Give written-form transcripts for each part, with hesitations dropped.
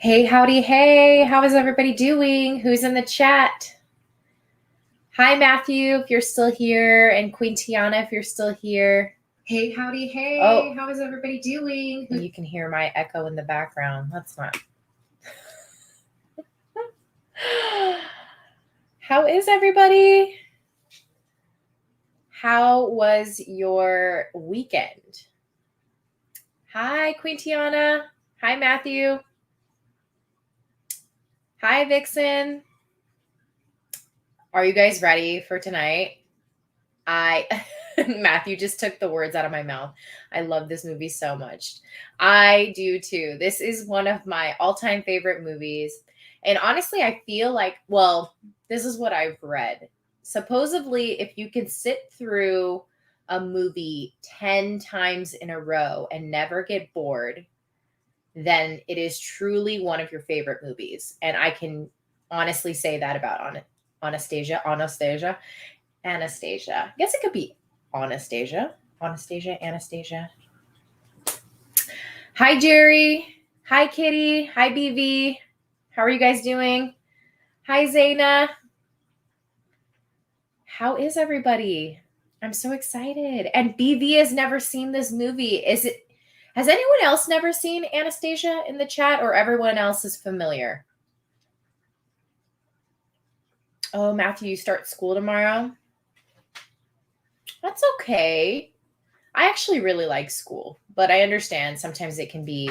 Hey, howdy, hey, how is everybody doing? Who's in the chat? Hi, Matthew, if you're still here, and Queen Tiana, if you're still here. Hey, howdy, hey, how is everybody doing? You can hear my echo in the background. That's not. How is everybody? How was your weekend? Hi, Queen Tiana. Hi, Matthew. Hi, Vixen. Are you guys ready for tonight? Matthew just took the words out of my mouth. I love this movie so much. I do too. This is one of my all-time favorite movies. And honestly, I feel like, well, this is what I've read. Supposedly, if you can sit through a movie 10 times in a row and never get bored, then it is truly one of your favorite movies. And I can honestly say that about Anastasia. I guess it could be Anastasia. Anastasia. Hi, Jerry. Hi, Kitty. Hi, BV. How are you guys doing? Hi, Zaina. How is everybody? I'm so excited. And BV has never seen this movie. Has anyone else never seen Anastasia in the chat, or everyone else is familiar? Oh, Matthew, you start school tomorrow? That's okay. I actually really like school, but I understand sometimes it can be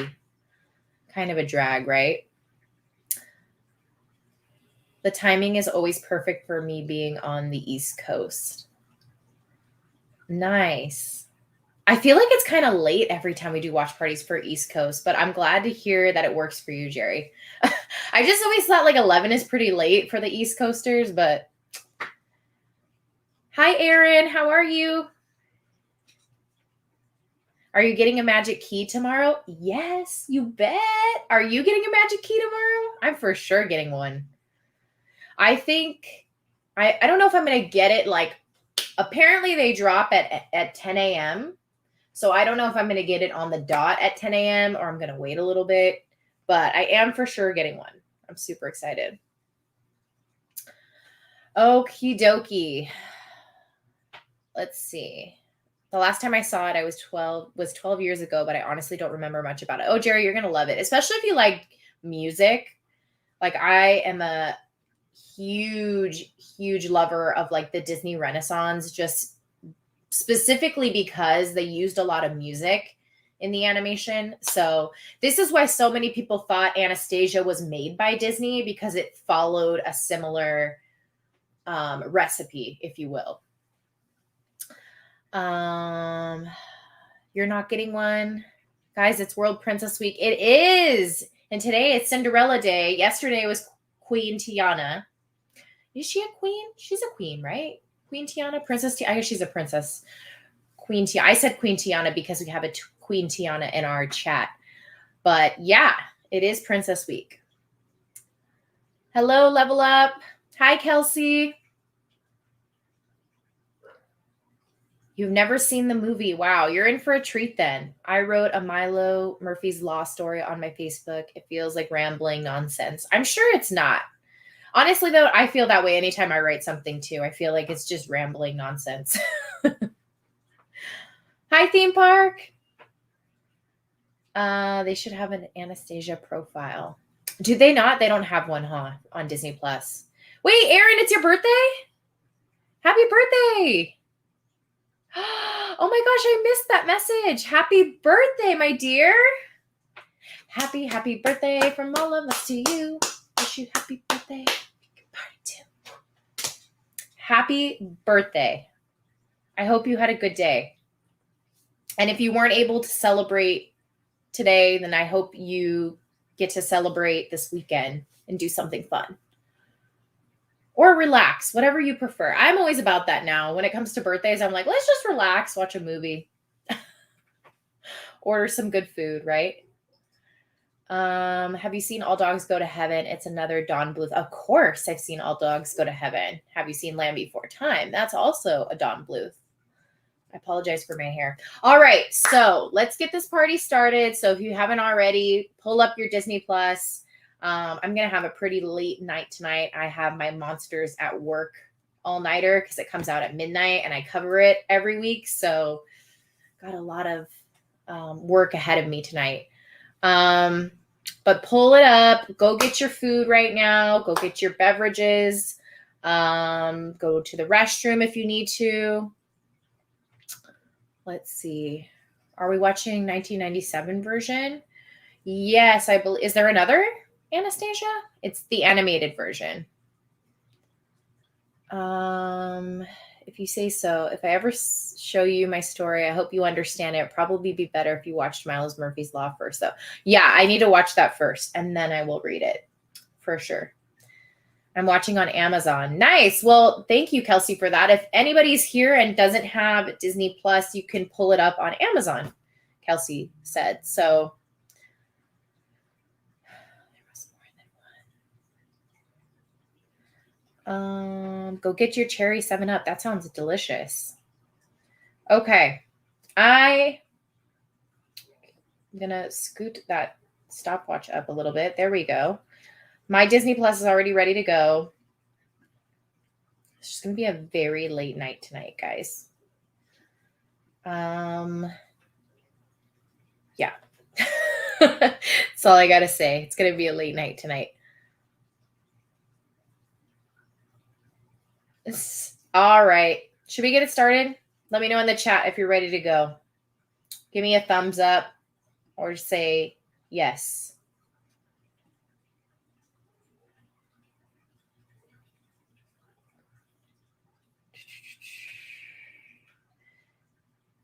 kind of a drag, right? The timing is always perfect for me being on the East Coast. Nice. I feel like it's kind of late every time we do watch parties for East Coast, but I'm glad to hear that it works for you, Jerry. I just always thought like 11 is pretty late for the East Coasters, but hi, Aaron. How are you? Are you getting a magic key tomorrow? Yes, you bet. Are you getting a magic key tomorrow? I'm for sure getting one. I think, I don't know if I'm going to get it. Like, apparently they drop at 10 a.m. So I don't know if I'm going to get it on the dot at 10 a.m. or I'm going to wait a little bit. But I am for sure getting one. I'm super excited. Okie dokie. Let's see. The last time I saw it, I was 12 years ago, but I honestly don't remember much about it. Oh, Jerry, you're going to love it, especially if you like music. Like, I am a huge lover of like the Disney Renaissance, just specifically because they used a lot of music in the animation. So this is why so many people thought Anastasia was made by Disney, because it followed a similar recipe, if you will. You're not getting one? Guys, it's World Princess Week. It is. And today it's Cinderella Day. Yesterday was Queen Tiana. Is she a queen? She's a queen, right? Queen Tiana? Princess Tiana? I guess she's a princess. Queen Tiana. I said Queen Tiana because we have a Queen Tiana in our chat. But yeah, it is Princess Week. Hello, Level Up. Hi, Kelsey. You've never seen the movie. Wow, you're in for a treat then. I wrote a Milo Murphy's Law story on my Facebook. It feels like rambling nonsense. I'm sure it's not. Honestly, though, I feel that way anytime I write something, too. I feel like it's just rambling nonsense. Hi, Theme Park. They should have an Anastasia profile. Do they not? They don't have one, huh? On Disney Plus. Wait, Aaron, it's your birthday? Happy birthday! Oh my gosh, I missed that message. Happy birthday, my dear. Happy birthday from all of us to you. Wish you happy birthday. Party too. Happy birthday. I hope you had a good day. And if you weren't able to celebrate today, then I hope you get to celebrate this weekend and do something fun. Or relax, whatever you prefer. I'm always about that now. When it comes to birthdays, I'm like, let's just relax, watch a movie. Order some good food, right? Have you seen All Dogs Go to Heaven? It's another Don Bluth. Of course, I've seen All Dogs Go to Heaven. Have you seen Land Before Time? That's also a Don Bluth. I apologize for my hair. All right, so let's get this party started. So if you haven't already, pull up your Disney Plus. I'm going to have a pretty late night tonight. I have my Monsters at Work all-nighter because it comes out at midnight and I cover it every week. So got a lot of work ahead of me tonight. But pull it up. Go get your food right now. Go get your beverages. Go to the restroom if you need to. Let's see. Are we watching 1997 version? Yes, I believe. Is there another Anastasia? It's the animated version. If you say so. If I ever show you my story, I hope you understand it. It'd probably be better if you watched Miles Murphy's Law first, though. Yeah, I need to watch that first, and then I will read it for sure. I'm watching on Amazon. Nice. Well, thank you, Kelsey, for that. If anybody's here and doesn't have Disney Plus, you can pull it up on Amazon, Kelsey said. So go get your cherry 7-Up. That sounds delicious. Okay. I'm going to scoot that stopwatch up a little bit. There we go. My Disney Plus is already ready to go. It's just going to be a very late night tonight, guys. Yeah. That's all I got to say. It's going to be a late night tonight. All right. Should we get it started? Let me know in the chat if you're ready to go. Give me a thumbs up or say yes.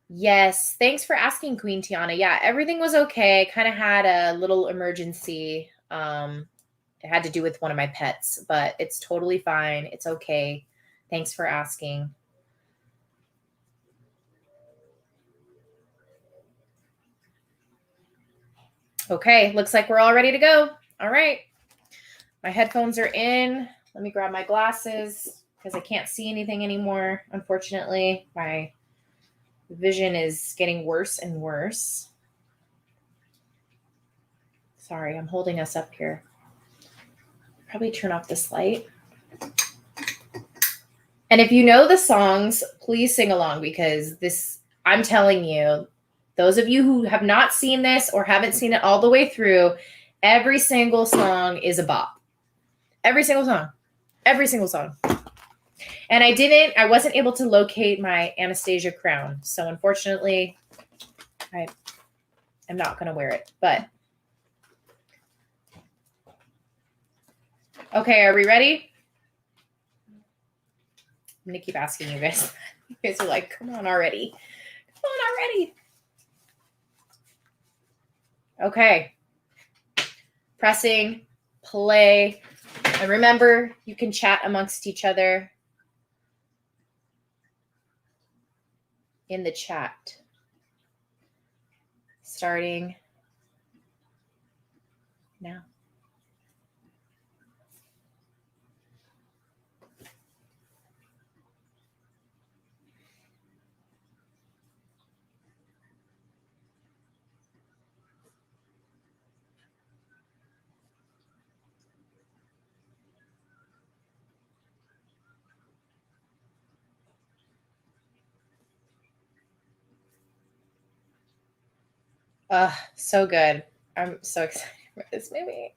Yes. Thanks for asking, Queen Tiana. Yeah, everything was okay. Kind of had a little emergency. It had to do with one of my pets, but it's totally fine. It's okay. Thanks for asking. Okay, looks like we're all ready to go. All right. My headphones are in. Let me grab my glasses because I can't see anything anymore. Unfortunately, my vision is getting worse and worse. Sorry, I'm holding us up here. Probably turn off this light. And if you know the songs, please sing along because this, I'm telling you, those of you who have not seen this or haven't seen it all the way through, every single song is a bop. Every single song. Every single song. And I wasn't able to locate my Anastasia crown. So unfortunately, I'm not going to wear it. But okay, are we ready? I'm going to keep asking you guys. You guys are like, come on already. Come on already. Okay. Pressing play. And remember, you can chat amongst each other in the chat. Starting now. So good. I'm so excited for this movie.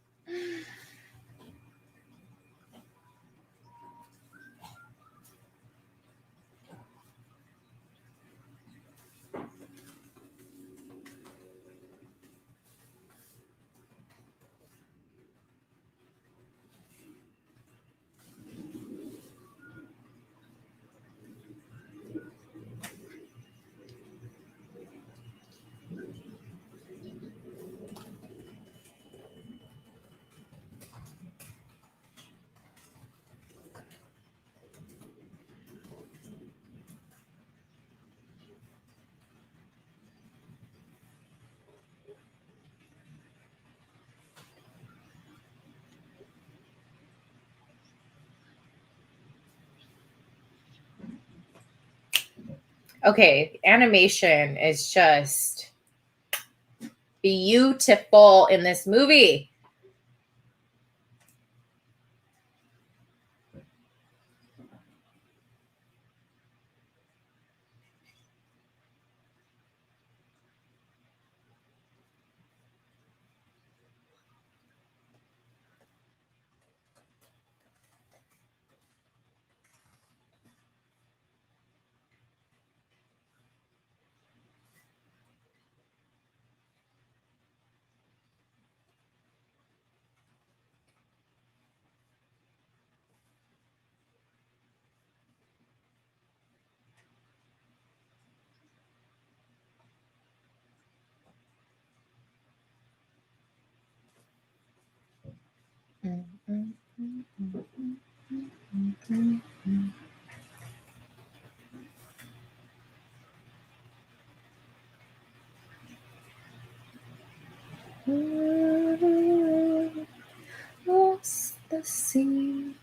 Okay, animation is just beautiful in this movie. Lost the sea.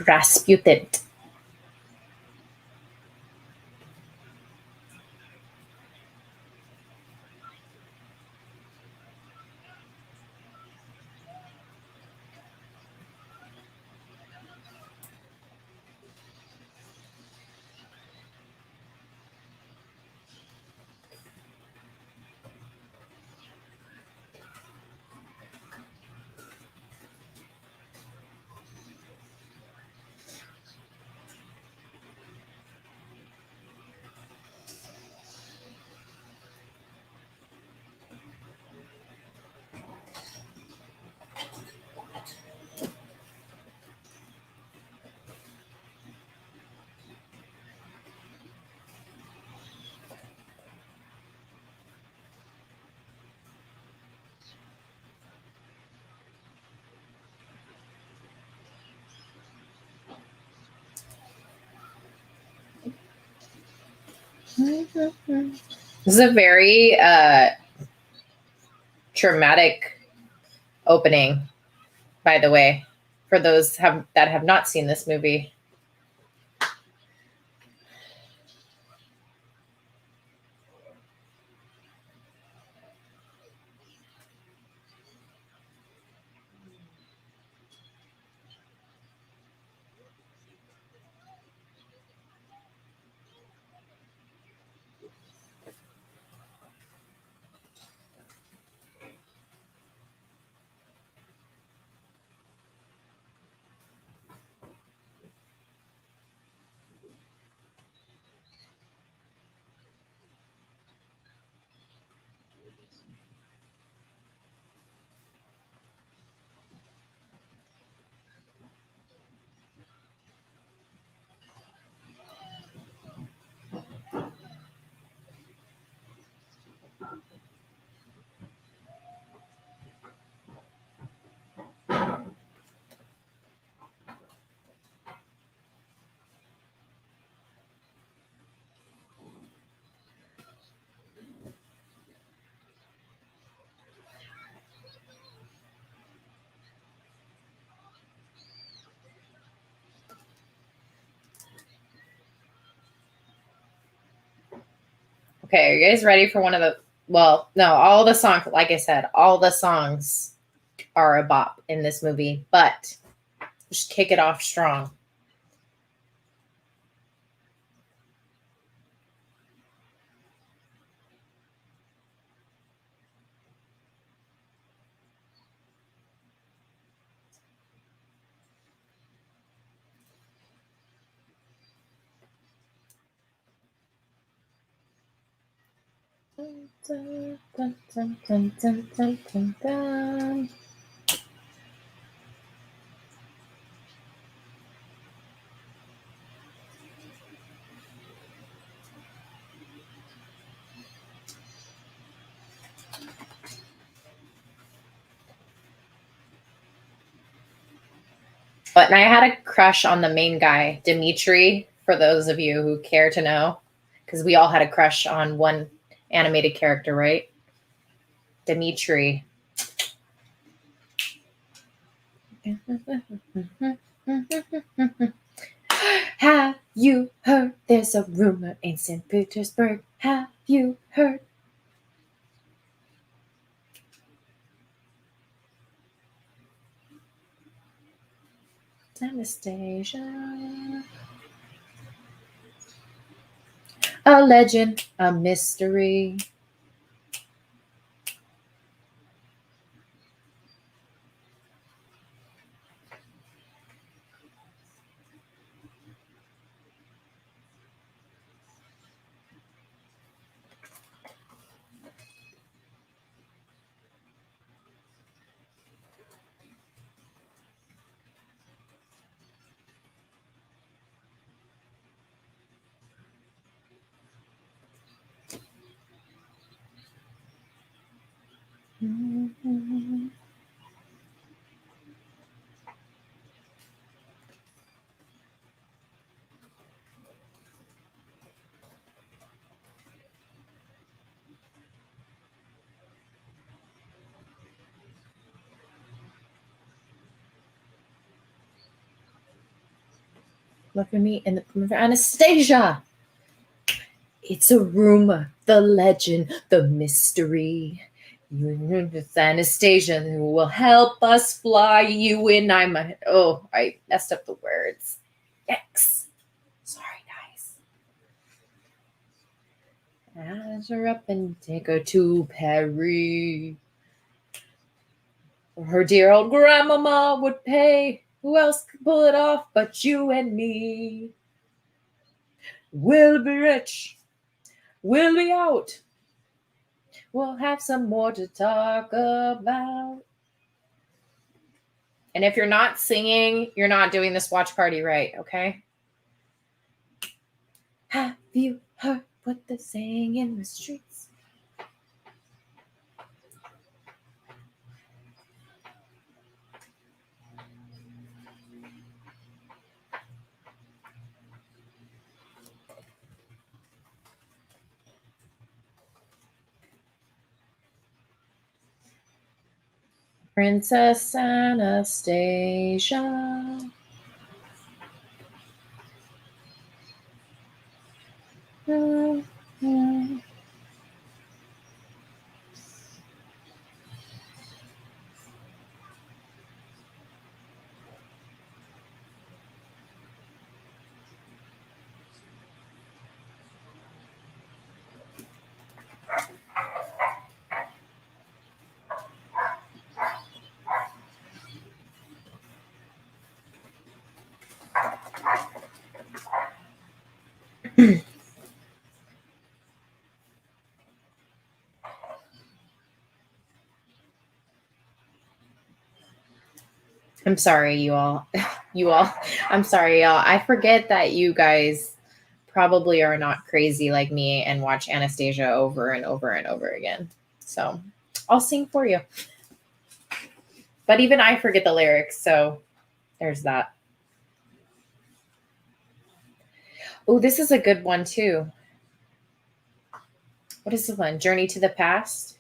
Rasputin. This is a very traumatic opening, by the way, for those that have not seen this movie. Okay, are you guys ready for one of the? Well, no, all the songs, like I said, all the songs are a bop in this movie, but just kick it off strong. Dun, dun, dun, dun, dun, dun, dun, dun. But and I had a crush on the main guy, Dimitri, for those of you who care to know, because we all had a crush on one animated character, right? Dimitri. Have you heard? There's a rumor in St. Petersburg. Have you heard? Anastasia. A legend, a mystery. Look at me in the Anastasia. It's a rumor, the legend, the mystery. It's Anastasia who will help us fly you in. I messed up the words. X. Sorry, guys. Ask her up and take her to Paris. Her dear old grandmama would pay. Who else could pull it off but you and me? We'll be rich. We'll be out. We'll have some more to talk about. And if you're not singing, you're not doing this watch party right, okay? Have you heard what they're saying in the streets? Princess Anastasia. I'm sorry, you all. I'm sorry, y'all. I forget that you guys probably are not crazy like me and watch Anastasia over and over and over again. So I'll sing for you. But even I forget the lyrics, so there's that. Oh, this is a good one too. What is the one? Journey to the Past?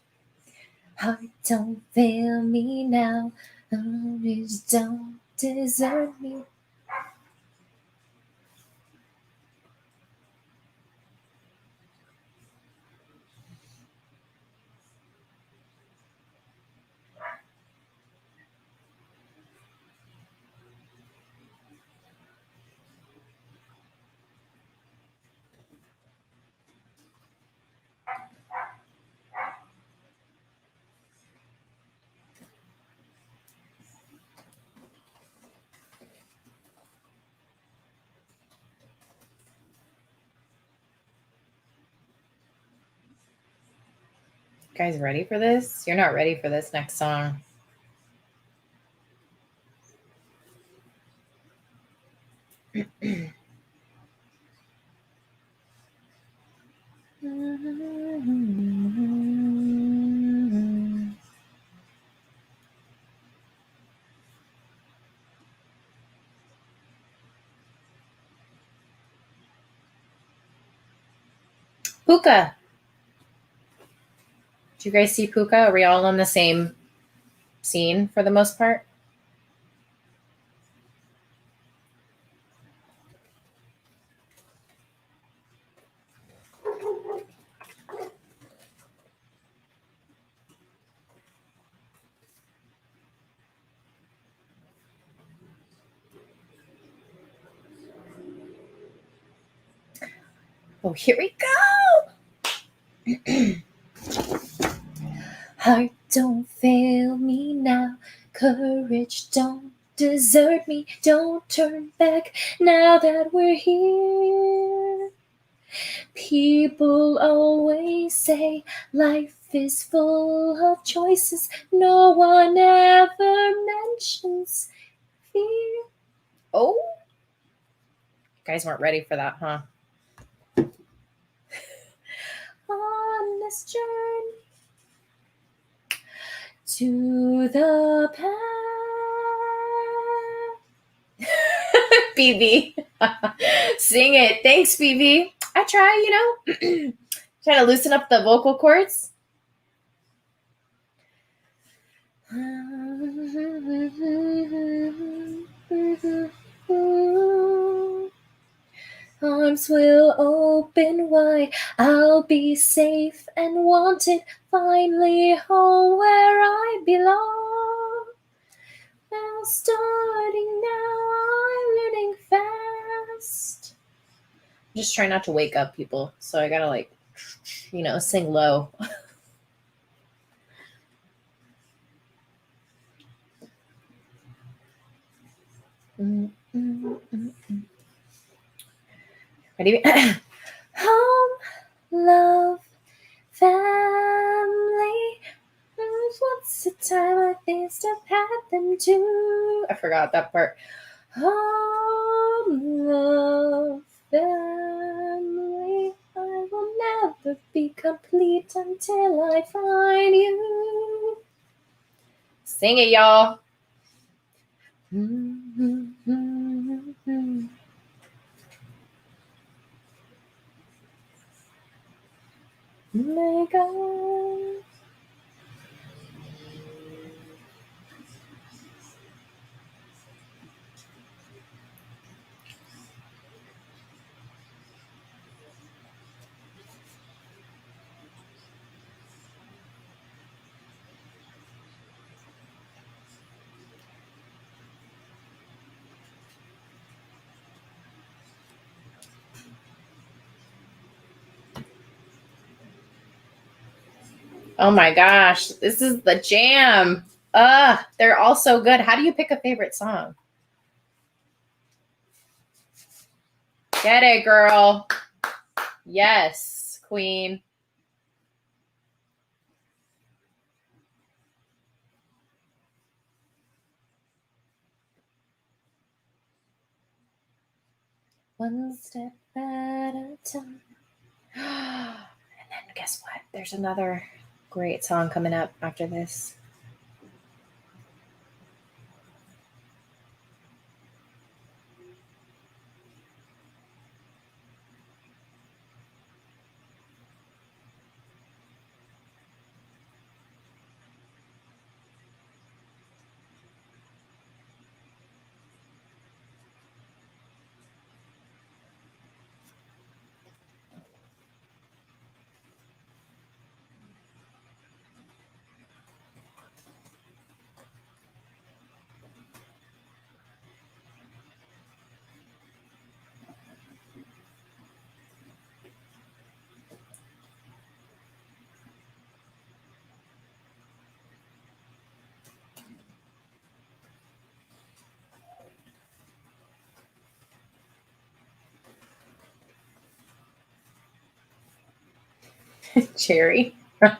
Heart, don't fail me now. Always don't desert me. You guys ready for this? You're not ready for this next song. Puka. Do you guys see Puka? Are we all on the same scene for the most part? Oh, here we go. Heart, don't fail me now. Courage, don't desert me. Don't turn back now that we're here. People always say life is full of choices. No one ever mentions fear. Oh, you guys weren't ready for that, huh? On this journey to the past. BB. Sing it. Thanks, BB. I try, try to loosen up the vocal cords. Arms will open wide. I'll be safe and wanted. Finally home where I belong. Well, starting now, I'm learning fast. I'm just trying not to wake up people, so I gotta sing low. Ready? Home, love, family. What's the time like this to pat them to? I forgot that part. Home, love, family. I will never be complete until I find you. Sing it, y'all. My God. Oh my gosh, this is the jam. They're all so good. How do you pick a favorite song? Get it, girl. Yes, queen. One step at a time. And then guess what? There's another great song coming up after this. Cherry. Okay,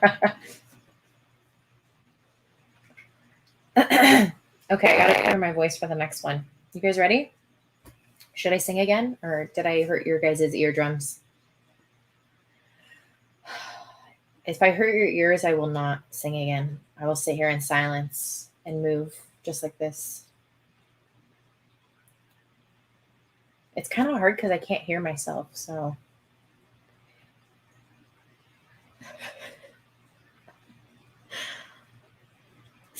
I gotta clear my voice for the next one. You guys ready? Should I sing again, or did I hurt your guys' eardrums? If I hurt your ears, I will not sing again. I will sit here in silence and move just like this. It's kind of hard because I can't hear myself, so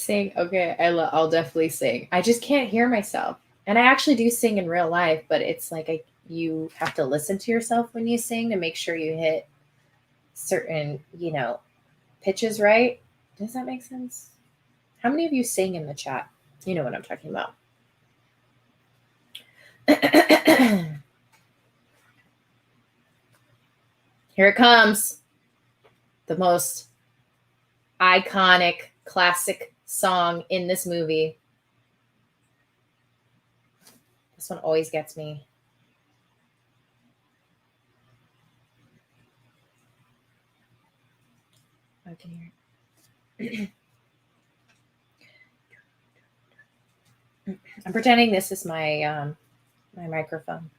sing. Okay, I'll definitely sing. I just can't hear myself. And I actually do sing in real life, but it's like you have to listen to yourself when you sing to make sure you hit certain, pitches right. Does that make sense? How many of you sing in the chat? You know what I'm talking about. Here it comes. The most iconic, classic song in this movie. This one always gets me. I can hear it. I'm pretending this is my my microphone.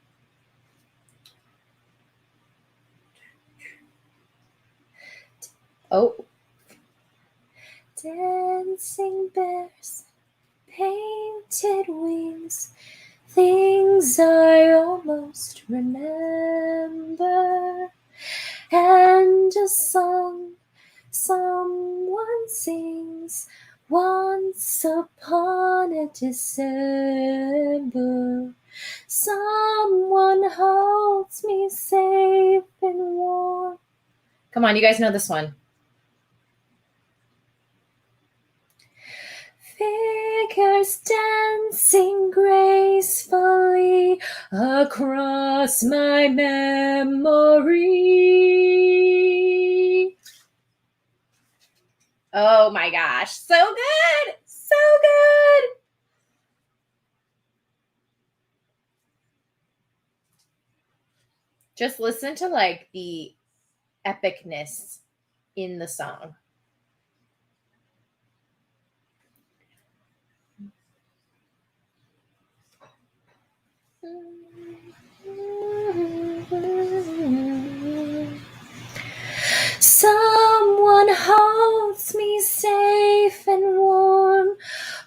Oh. Dancing bears, painted wings, things I almost remember, and a song someone sings once upon a December. Someone holds me safe and warm. Come on, you guys know this one. Figures dancing gracefully across my memory. Oh my gosh, so good! So good! Just listen to like the epicness in the song. Someone holds me safe and warm.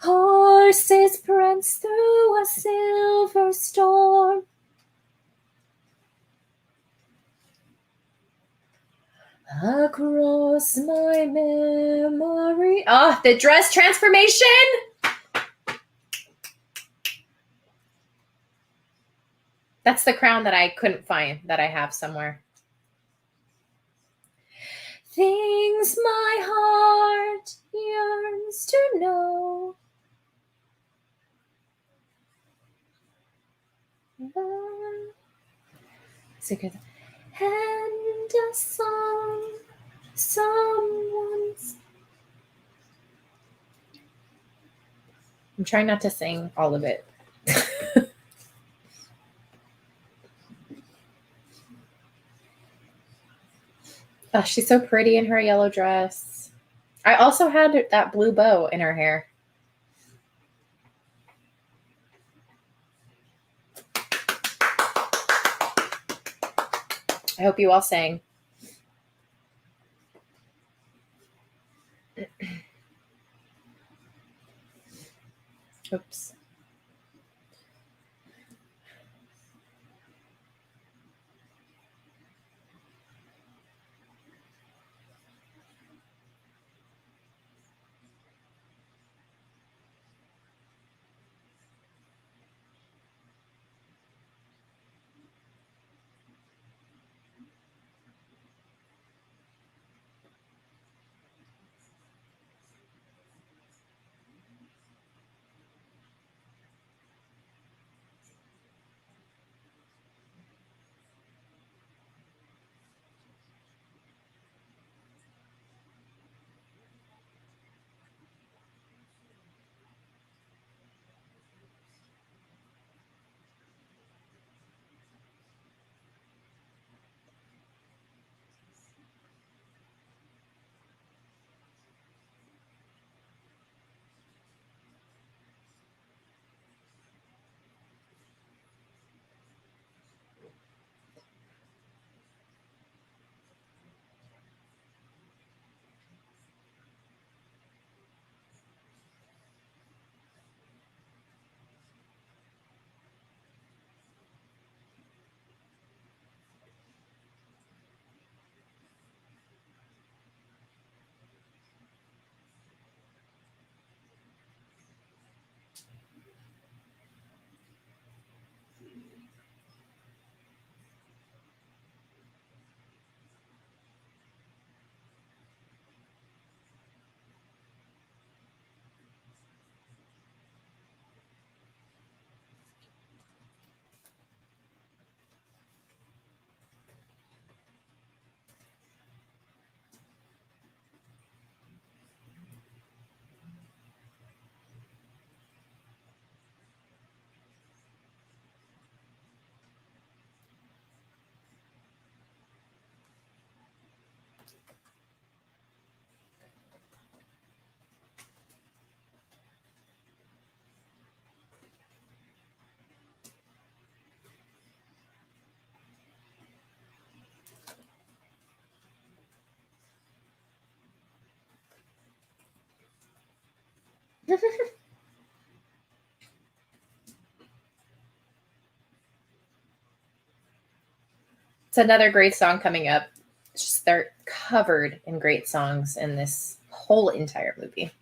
Horses prance through a silver storm. Across my memory. Oh, the dress transformation. That's the crown that I couldn't find that I have somewhere. Things my heart yearns to know. And a song someone's. I'm trying not to sing all of it. Oh, she's so pretty in her yellow dress. I also had that blue bow in her hair. I hope you all sang. Oops. It's another great song coming up. It's just they're covered in great songs in this whole entire movie.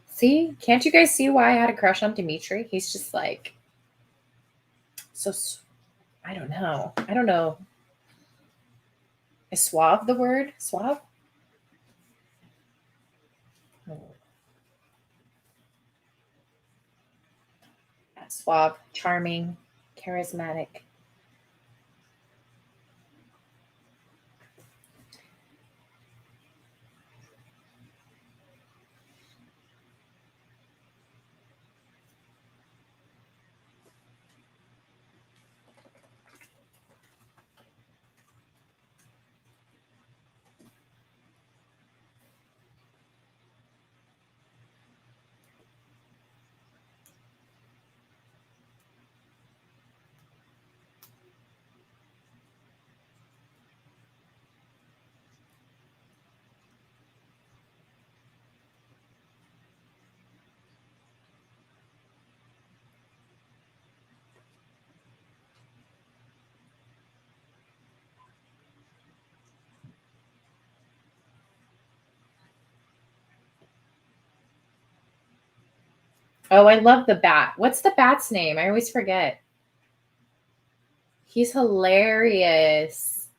See, can't you guys see why I had a crush on Dimitri? He's just like so. I don't know. I don't know. Is suave the word? Suave? Oh. Yeah, suave, charming, charismatic. Oh, I love the bat. What's the bat's name? I always forget. He's hilarious.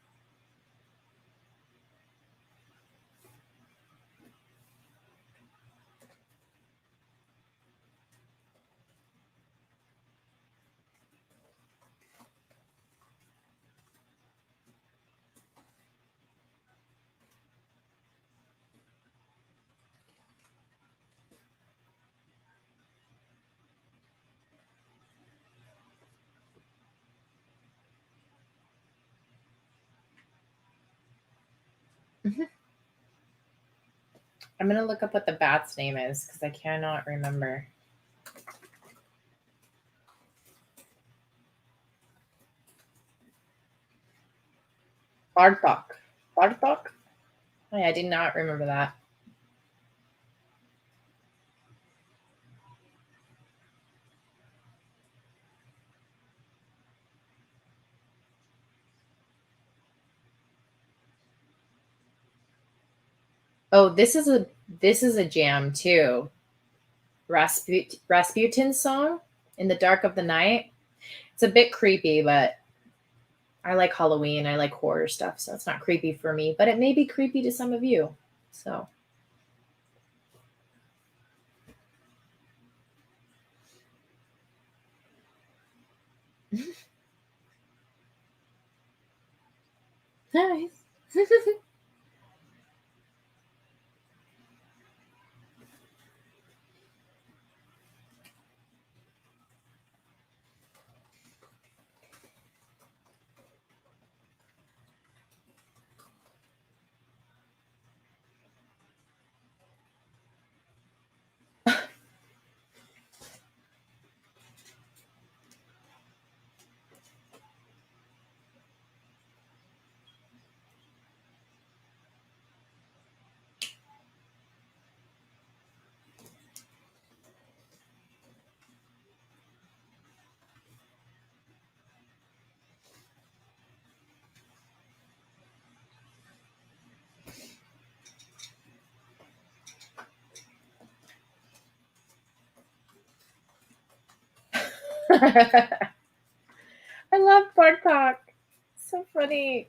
Mhm. I'm going to look up what the bat's name is because I cannot remember. Bartok. Bartok? Oh, yeah, I did not remember that. Oh, this is a jam too. Rasputin's song "In the Dark of the Night." It's a bit creepy, but I like Halloween. I like horror stuff, so it's not creepy for me, but it may be creepy to some of you. So, nice. I love Bart Talk. So funny.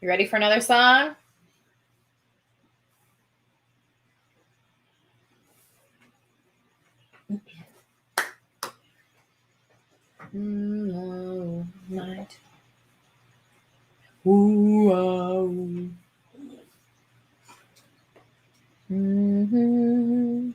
You ready for another song? No, night. Ooh, oh. Mm-hmm.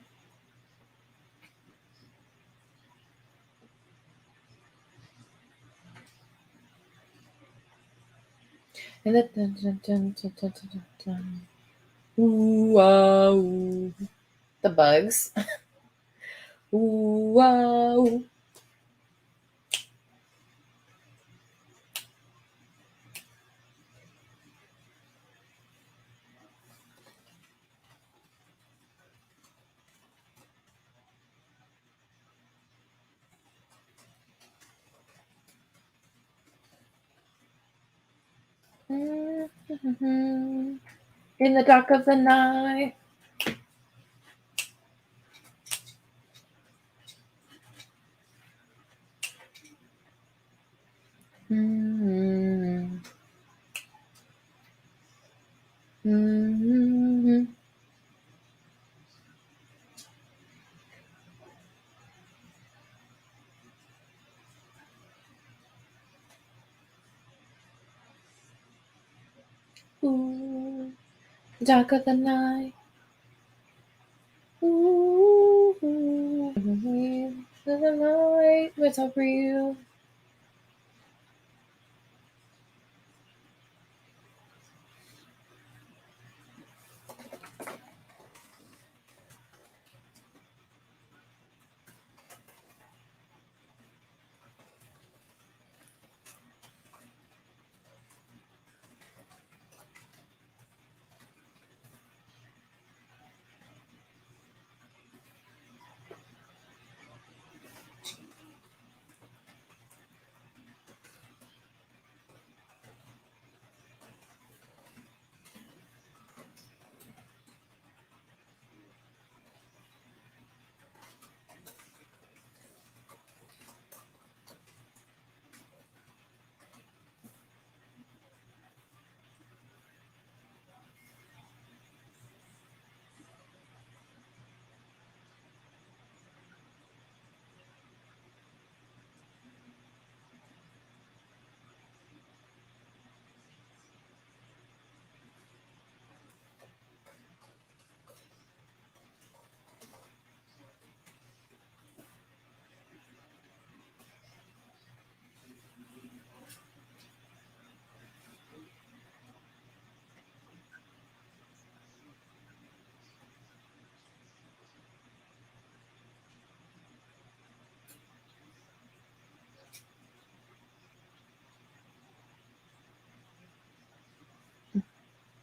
Ooh, oh. The bugs. Ooh, oh. Mm-hmm. In the dark of the night. Mm-hmm. Mm-hmm. Ooh, dark of the night. Ooh, the night was so real.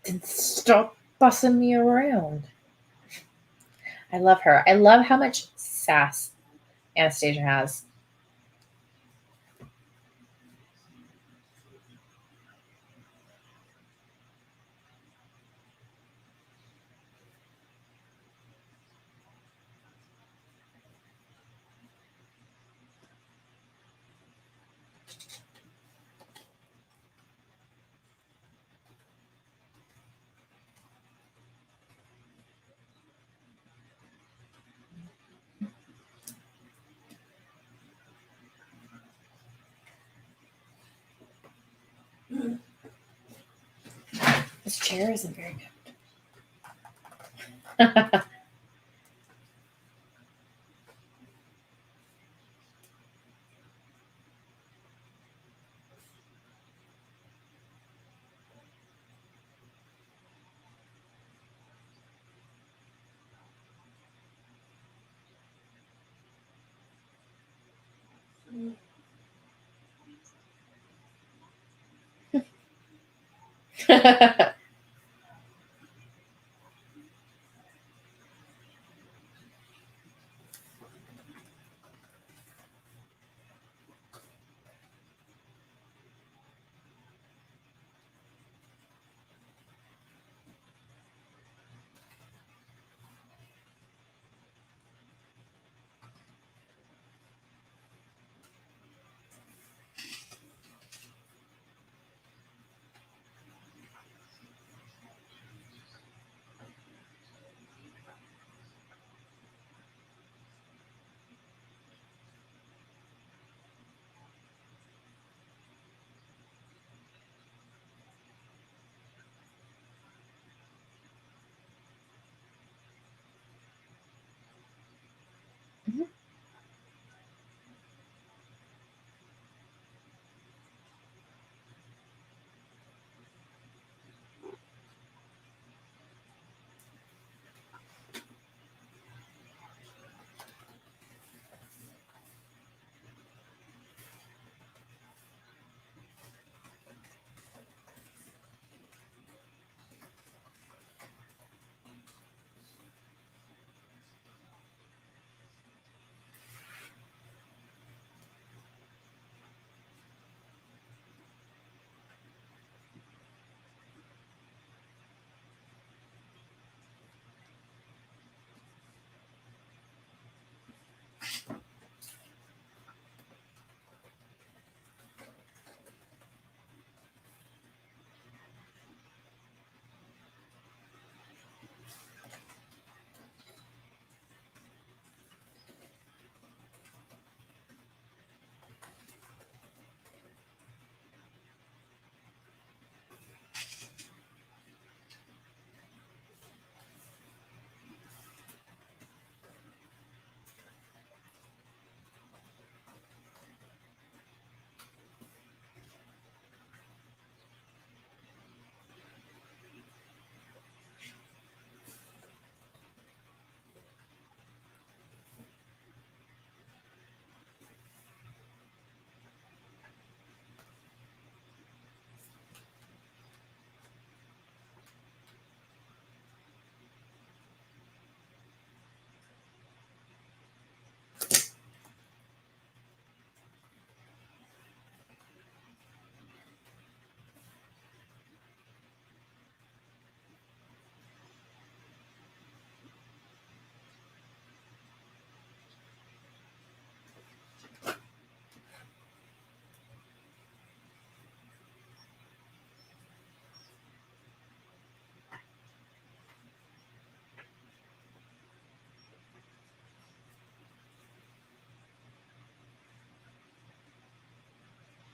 And stop bussing me around. I love her. I love how much sass Anastasia has. This chair isn't very good.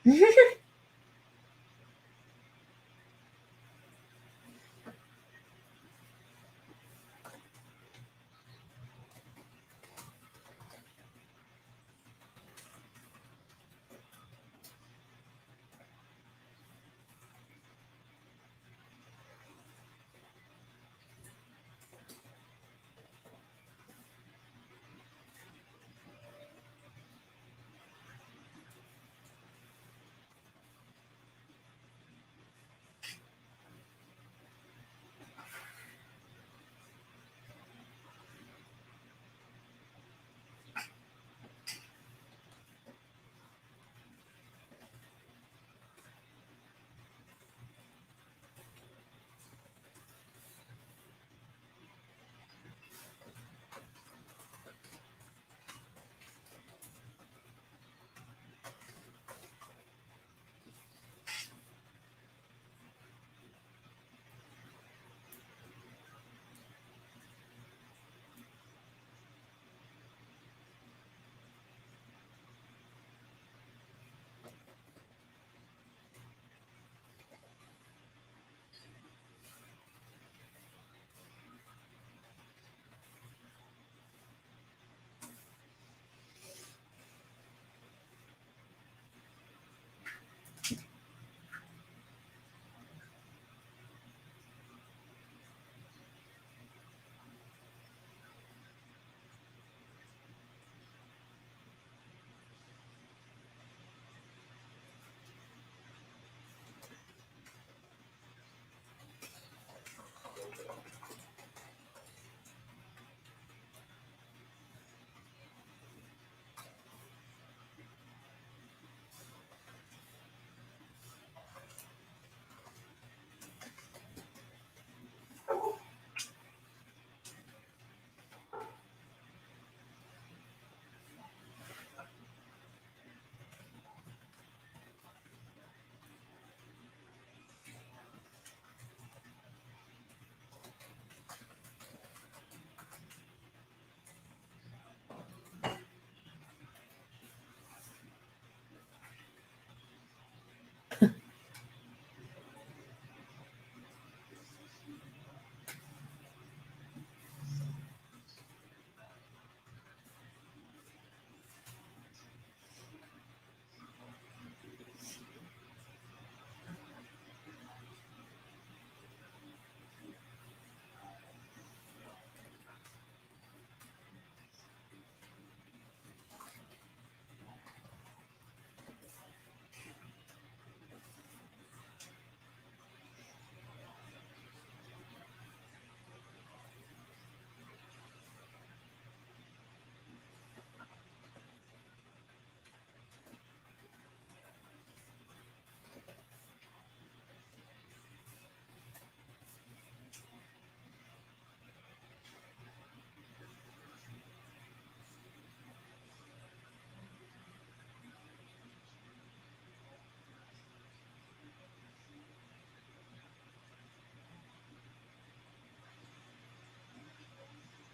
Mhm.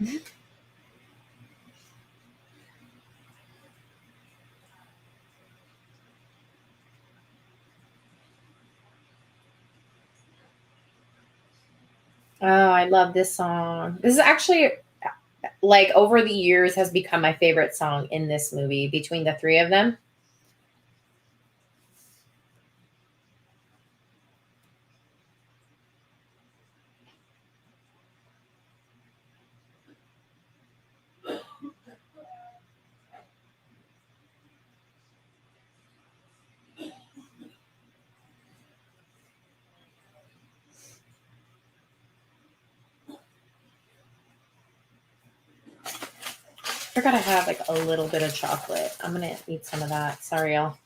Oh, I love this song. This is actually, like, over the years has become my favorite song in this movie between the three of them. I gotta have like a little bit of chocolate. I'm gonna eat some of that. Sorry, y'all.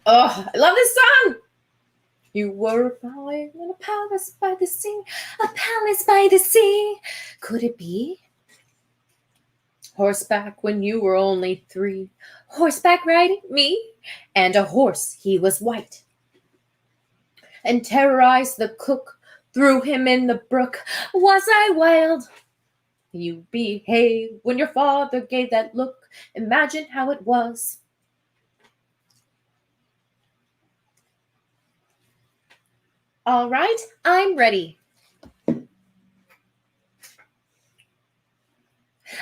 Oh, I love this song. You were falling in a palace by the sea, a palace by the sea. Could it be? Horseback when you were only 3, horseback riding me, and a horse he was white, and terrorized the cook, threw him in the brook. Was I wild? You behaved when your father gave that look. Imagine how it was. All right, I'm ready.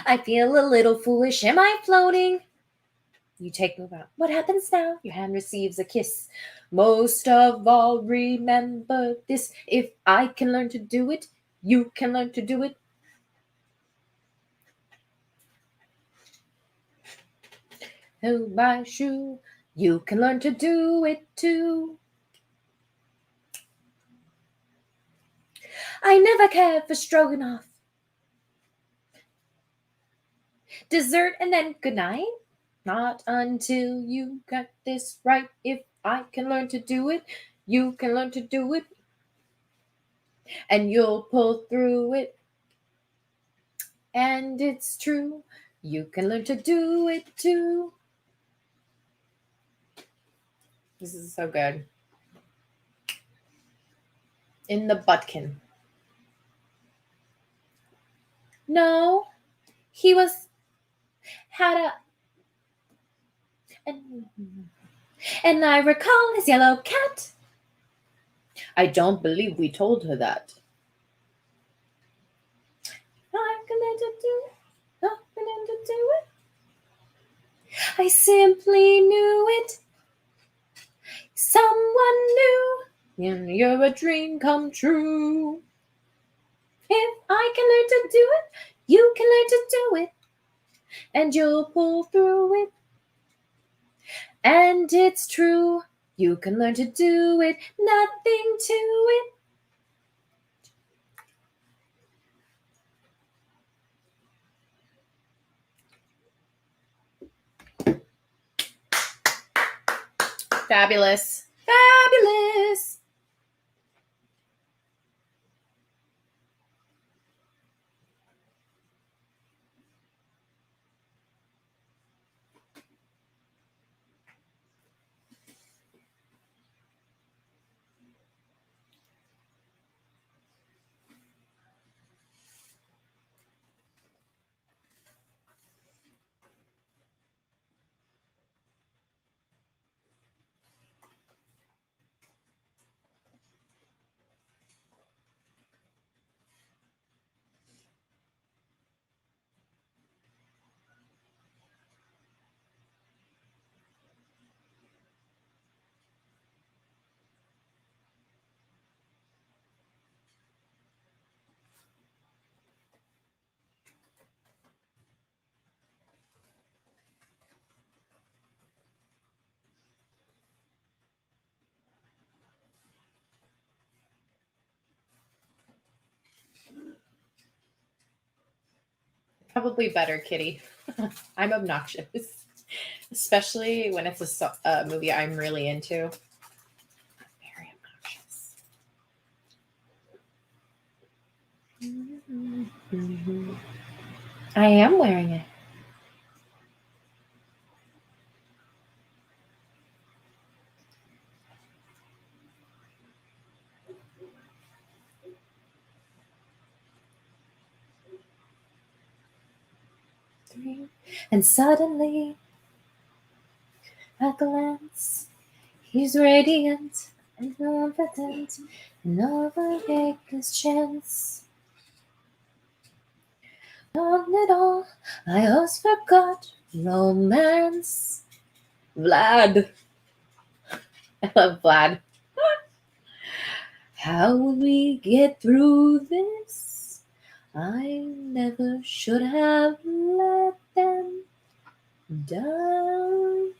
I feel a little foolish. Am I floating? You take move out. What happens now? Your hand receives a kiss. Most of all, remember this. If I can learn to do it, you can learn to do it. Oh, my shoe. You can learn to do it too. I never cared for stroganoff. Dessert and then good night. Not until you got this right. If I can learn to do it, you can learn to do it. And you'll pull through it. And it's true. You can learn to do it too. This is so good. In the butkin. No, he had a and I recall his yellow cat. I don't believe we told her that. I can learn to do it. I can learn to do it. I simply knew it. Someone knew. And you're a dream come true. If I can learn to do it, you can learn to do it. And you'll pull through it. And it's true. You can learn to do it. Nothing to it. Fabulous. Fabulous. Probably better, Kitty. I'm obnoxious, especially when it's a movie I'm really into. Very obnoxious. I am wearing it. And suddenly, a glance, he's radiant and confident, and overtake his chance. Not at all, I almost forgot romance. Vlad. I love Vlad. How will we get through this? I never should have let them down.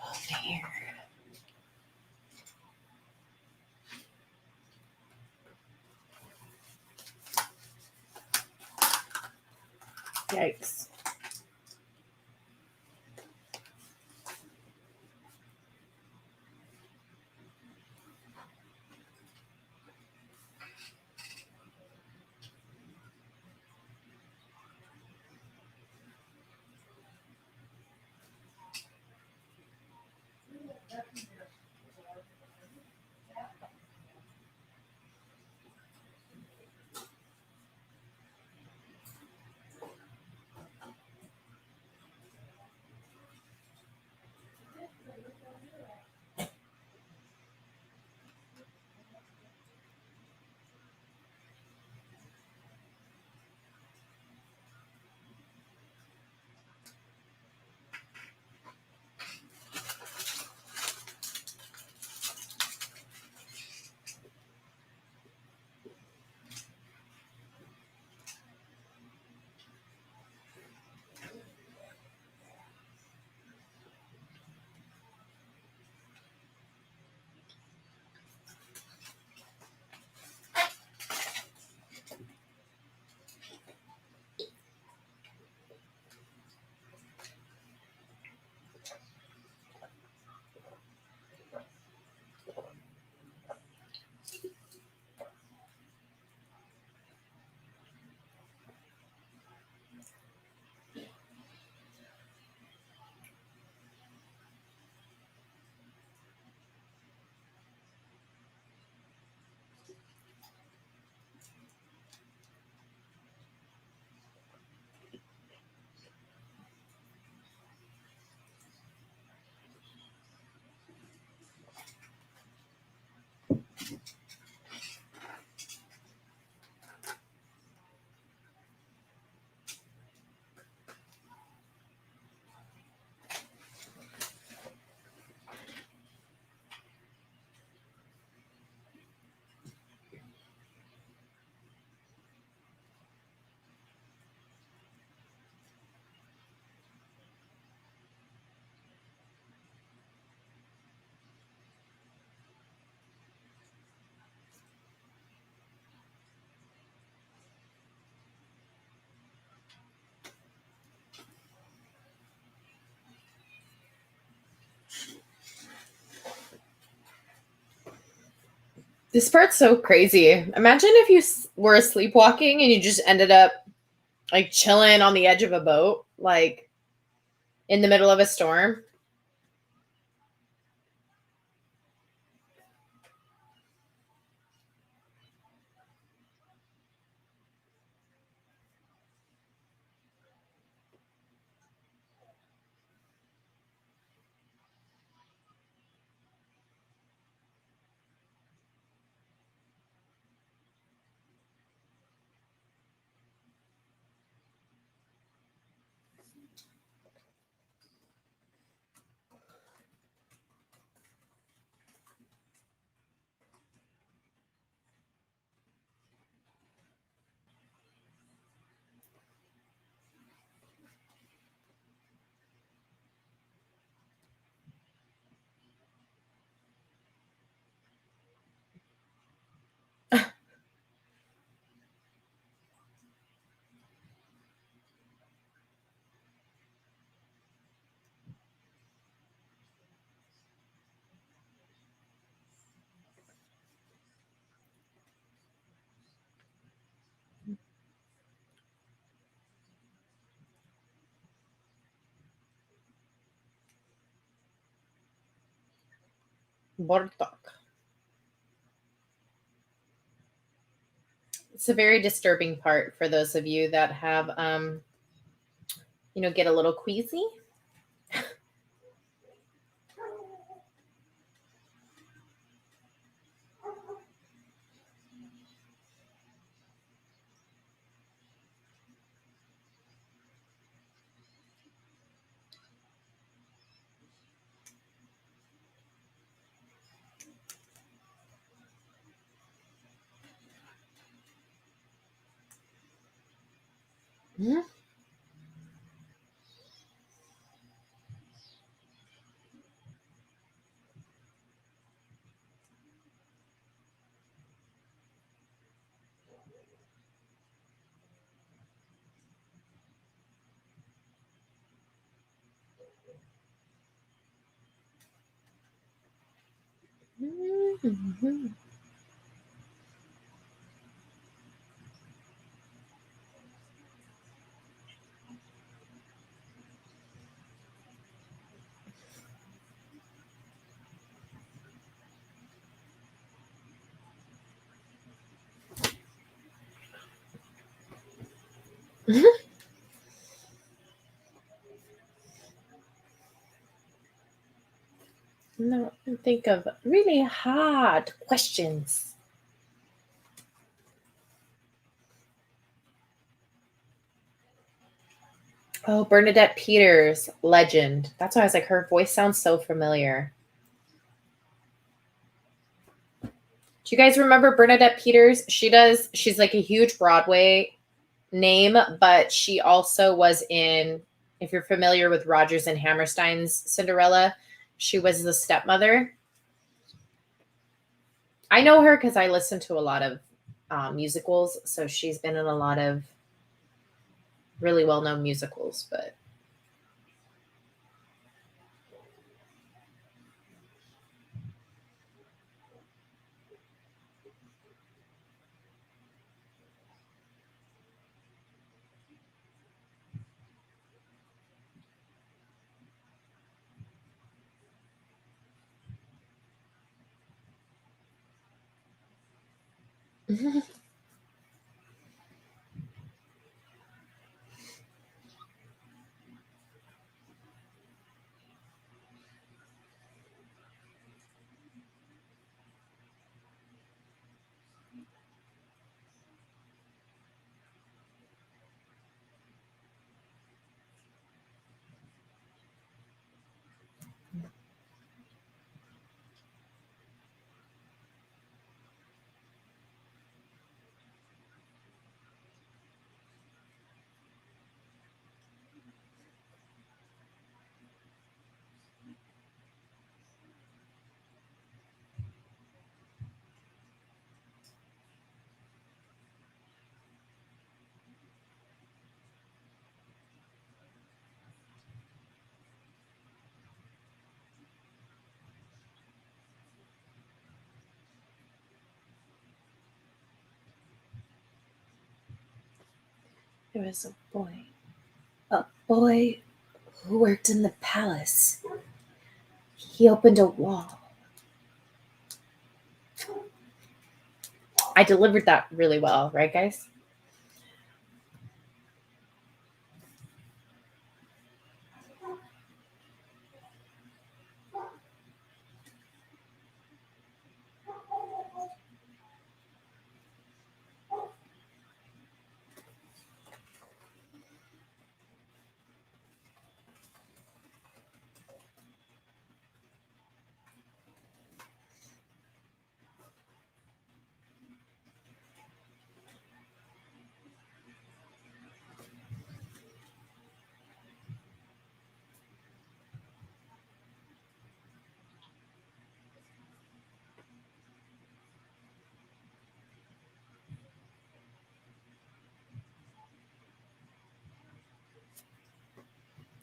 Oh, dear. Yikes. This part's so crazy. Imagine if you were sleepwalking and you just ended up like chilling on the edge of a boat, like in the middle of a storm. Bortok. It's a very disturbing part for those of you that have, get a little queasy. Mhm. Mhm. No, think of really hard questions. Oh, Bernadette Peters, legend. That's why I was like, her voice sounds so familiar. Do you guys remember Bernadette Peters? She's like a huge Broadway name, but she also was in, if you're familiar with Rodgers and Hammerstein's Cinderella, she was the stepmother. I know her because I listen to a lot of musicals, so she's been in a lot of really well known musicals, but There was a boy who worked in the palace. He opened a wall. I delivered that really well, right, guys?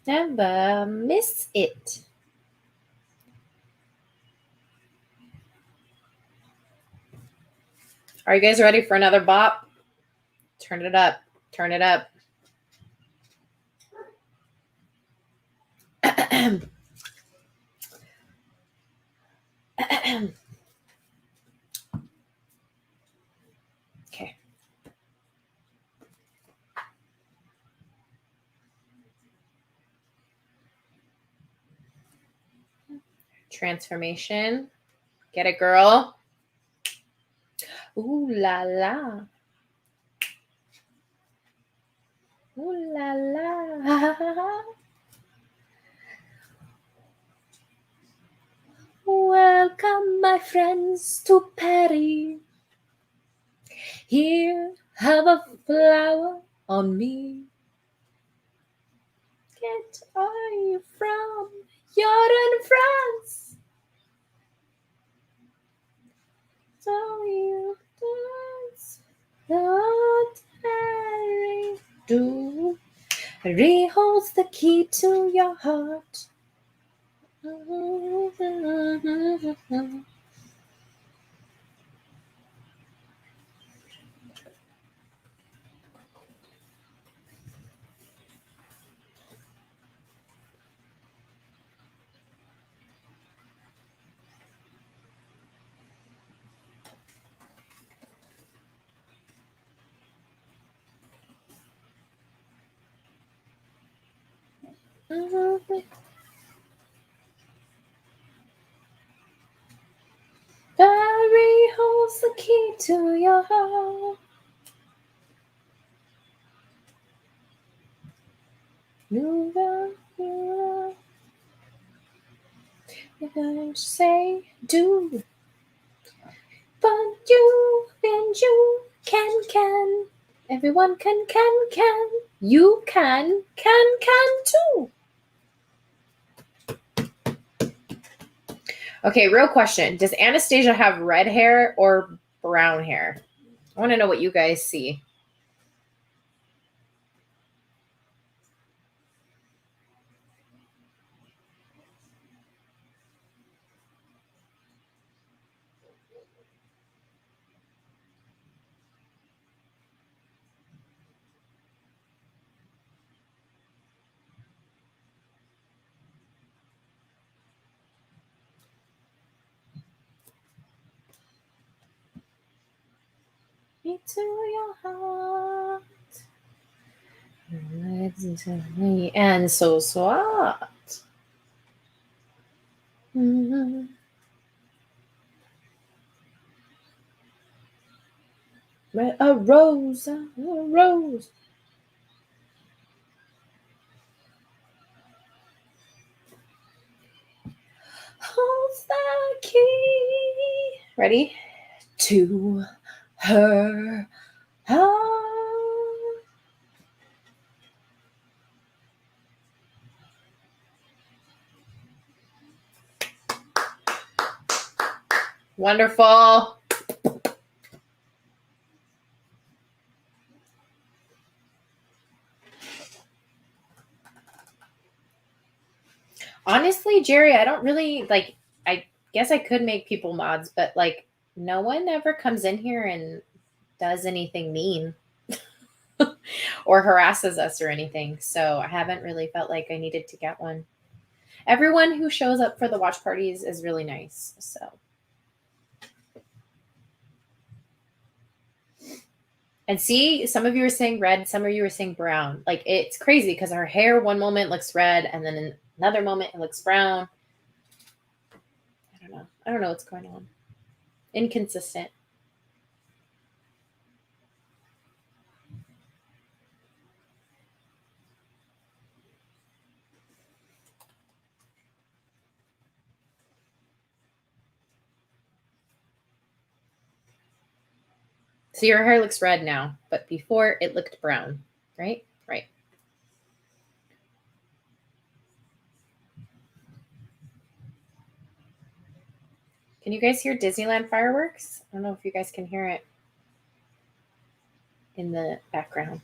Never miss it. Are you guys ready for another bop? Turn it up. Turn it up. Okay. Transformation. Get it, girl. Ooh la la. Ooh la la. Welcome, my friends, to Paris. Here, have a flower on me. Get are you from? You're in France. So you dance. What Harry do? Harry holds the key to your heart. Harry holds the key to your heart. You will you're going to say do, but you and you can. Everyone can. You can too. Okay, real question. Does Anastasia have red hair or brown hair? I want to know what you guys see. Me to your heart. And so swat. Mm-hmm. A rose. Holds the key. Ready? To her heart. Wonderful. Honestly, Jerry, I don't really like. I guess I could make people mods, but like, no one ever comes in here and does anything mean. or harasses us or anything. So I haven't really felt like I needed to get one. Everyone who shows up for the watch parties is really nice. So and see, some of you are saying red, some of you are saying brown. Like it's crazy because her hair one moment looks red and then in another moment it looks brown. I don't know. I don't know what's going on. Inconsistent. So your hair looks red now, but before it looked brown, right? Right. Can you guys hear Disneyland fireworks? I don't know if you guys can hear it in the background.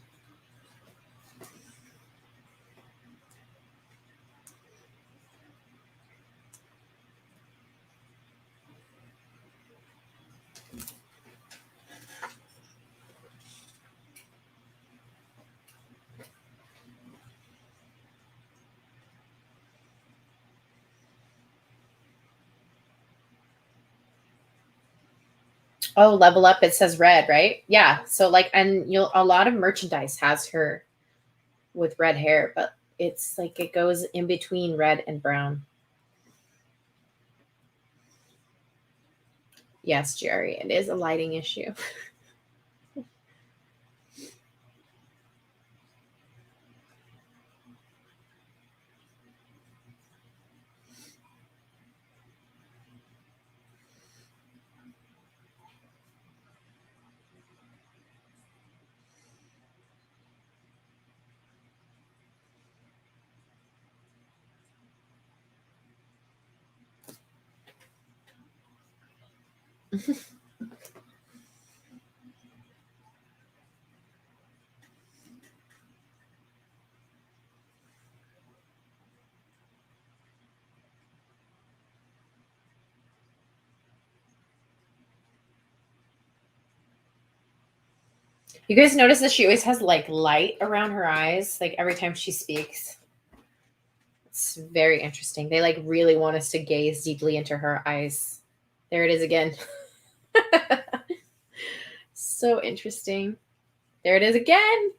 Oh, level up. It says red, right? Yeah. So like, and you'll a lot of merchandise has her with red hair, but it's like it goes in between red and brown. Yes, Jerry, it is a lighting issue. You guys notice that she always has like light around her eyes, like every time she speaks. It's very interesting. They like really want us to gaze deeply into her eyes. There it is again. So interesting. There it is again.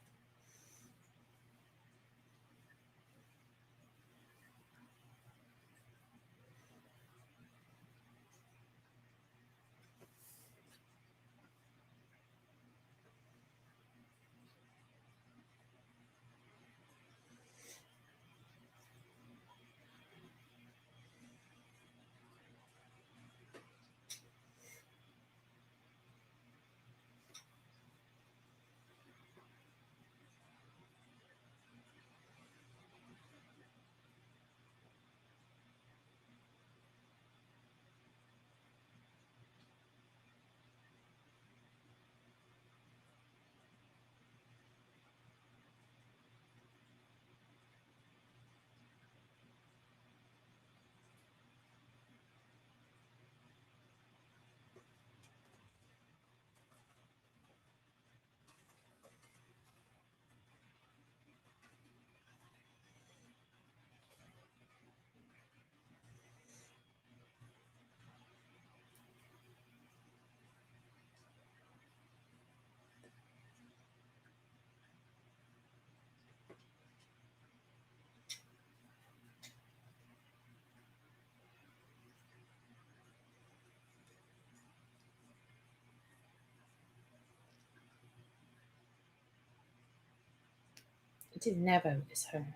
It never was her.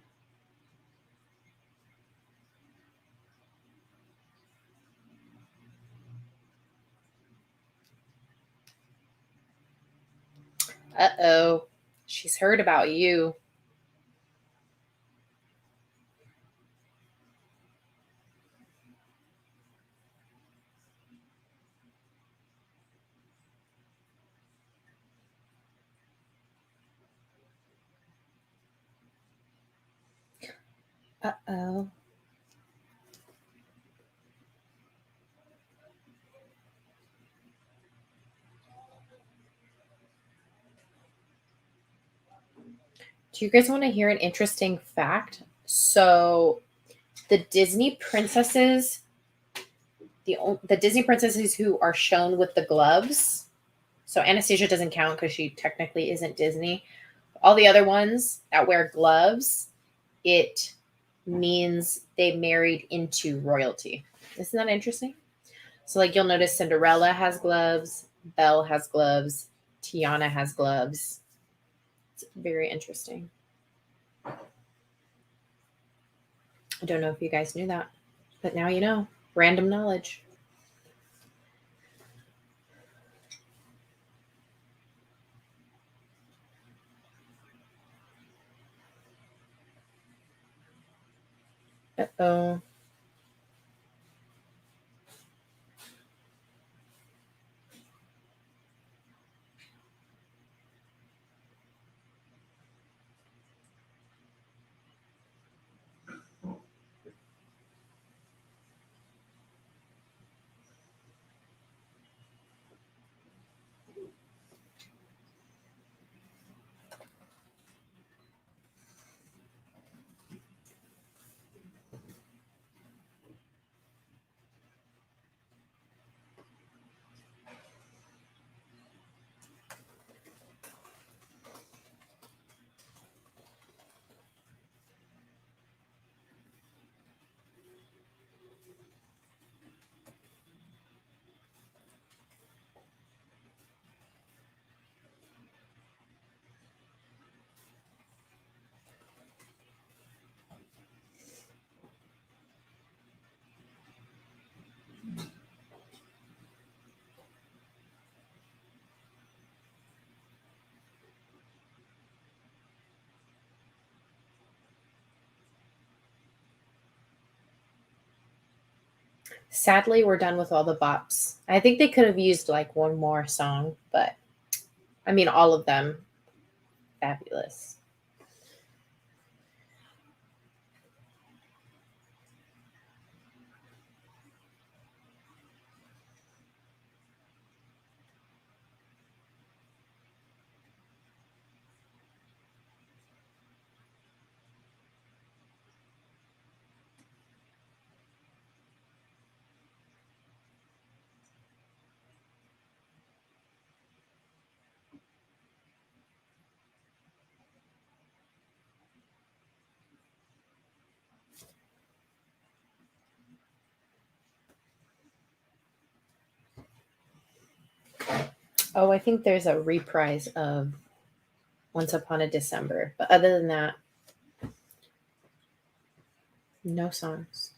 Uh-oh. She's heard about you. Uh-oh. Do you guys want to hear an interesting fact? So, the Disney princesses, the Disney princesses who are shown with the gloves. So Anastasia doesn't count because she technically isn't Disney. All the other ones that wear gloves, it means they married into royalty. Isn't that interesting? So, like, you'll notice Cinderella has gloves, Belle has gloves, Tiana has gloves. It's very interesting. I don't know if you guys knew that, but now you know. Random knowledge. Uh-oh. Sadly, we're done with all the bops. I think they could have used like one more song, but I mean, all of them fabulous. Oh, I think there's a reprise of Once Upon a December, but other than that, no songs.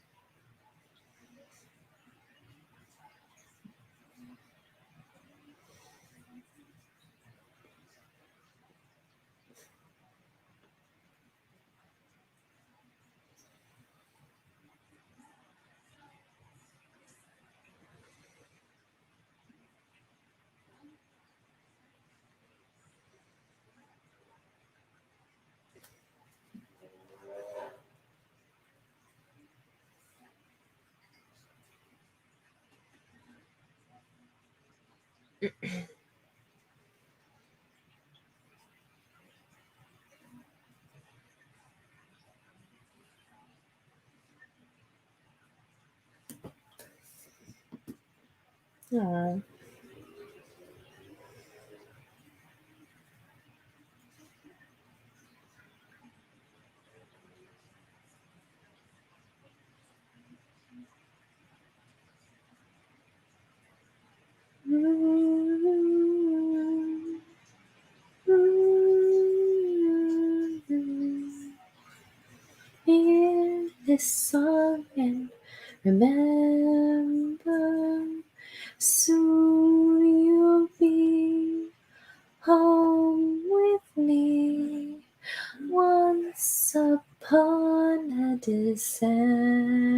Oh. Hear this song and remember, soon you'll be home with me. Once upon a December.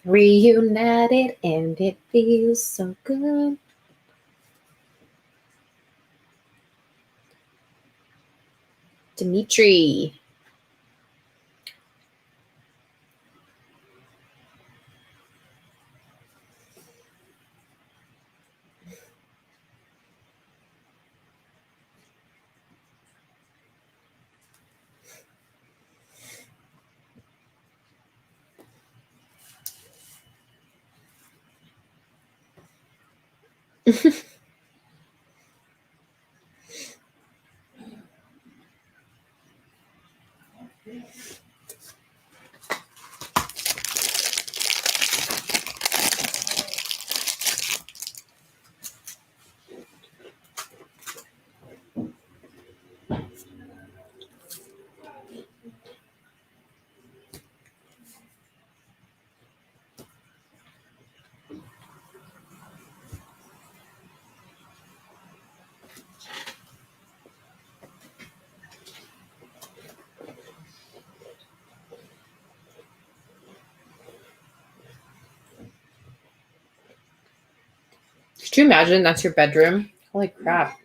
Reunited and it feels so good. Dimitri. Could you imagine that's your bedroom? Holy crap.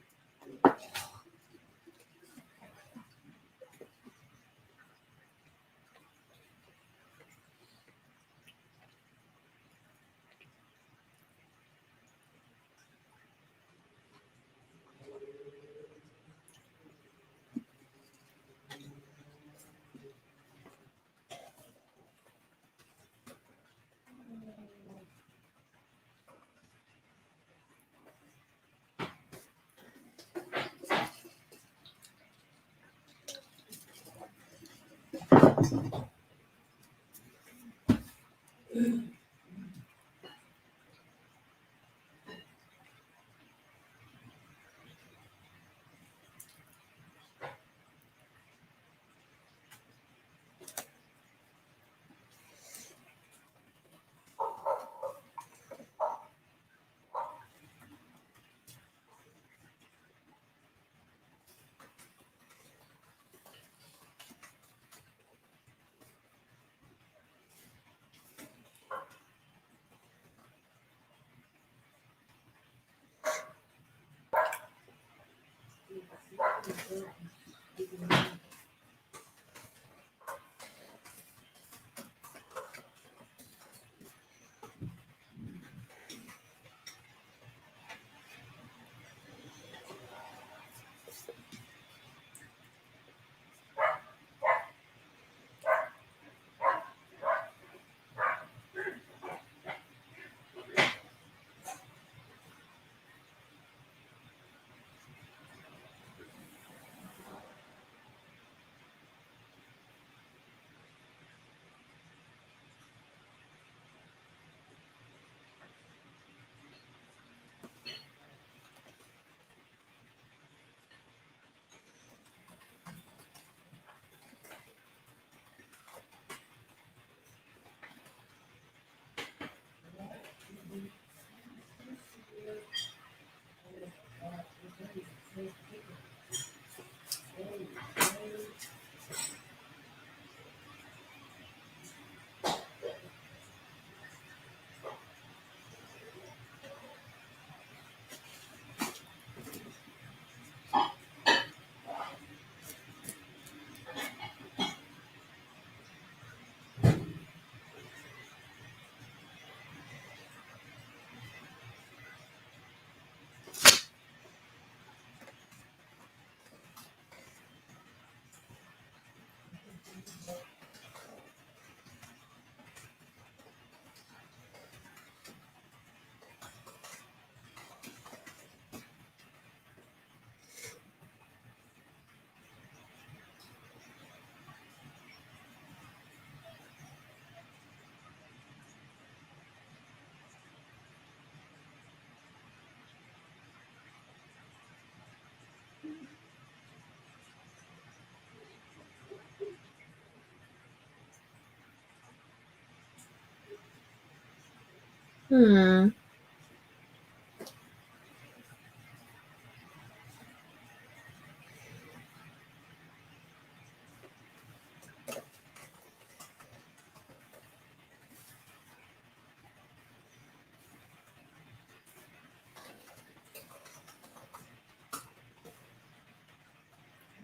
Hmm.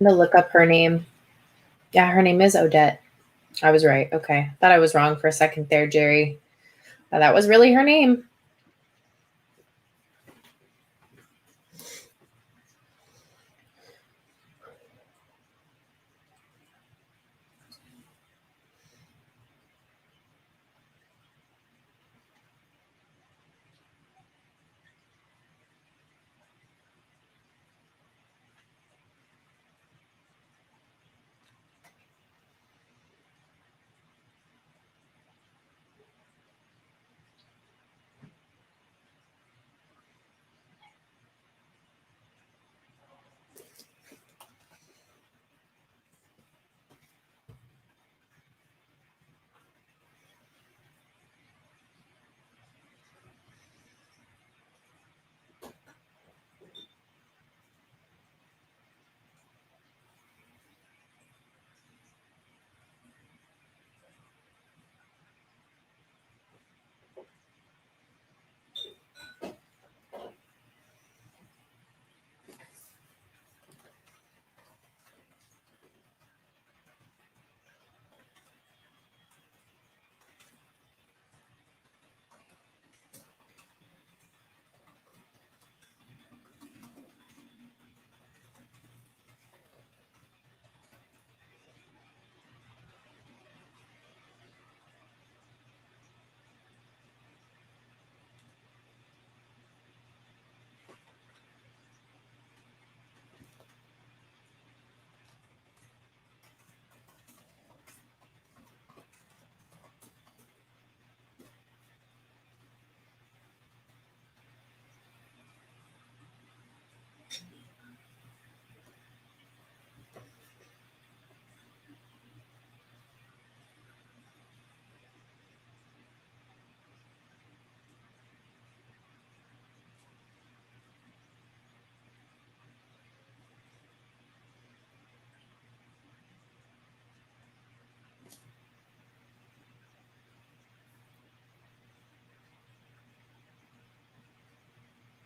I'm gonna look up her name. Yeah, her name is Odette. I was right. Okay. Thought I was wrong for a second there, Jerry. That was really her name.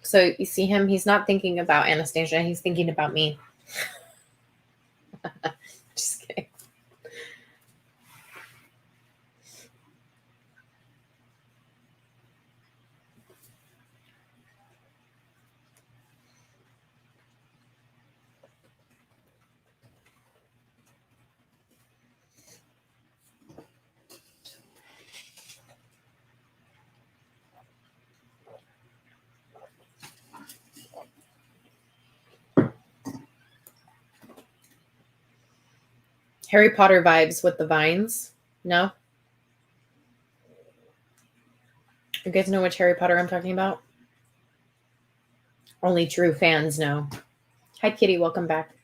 So you see him, he's not thinking about Anastasia, he's thinking about me. Just kidding. Harry Potter vibes with the vines. No? You guys know which Harry Potter I'm talking about? Only true fans know. Hi, Kitty. Welcome back.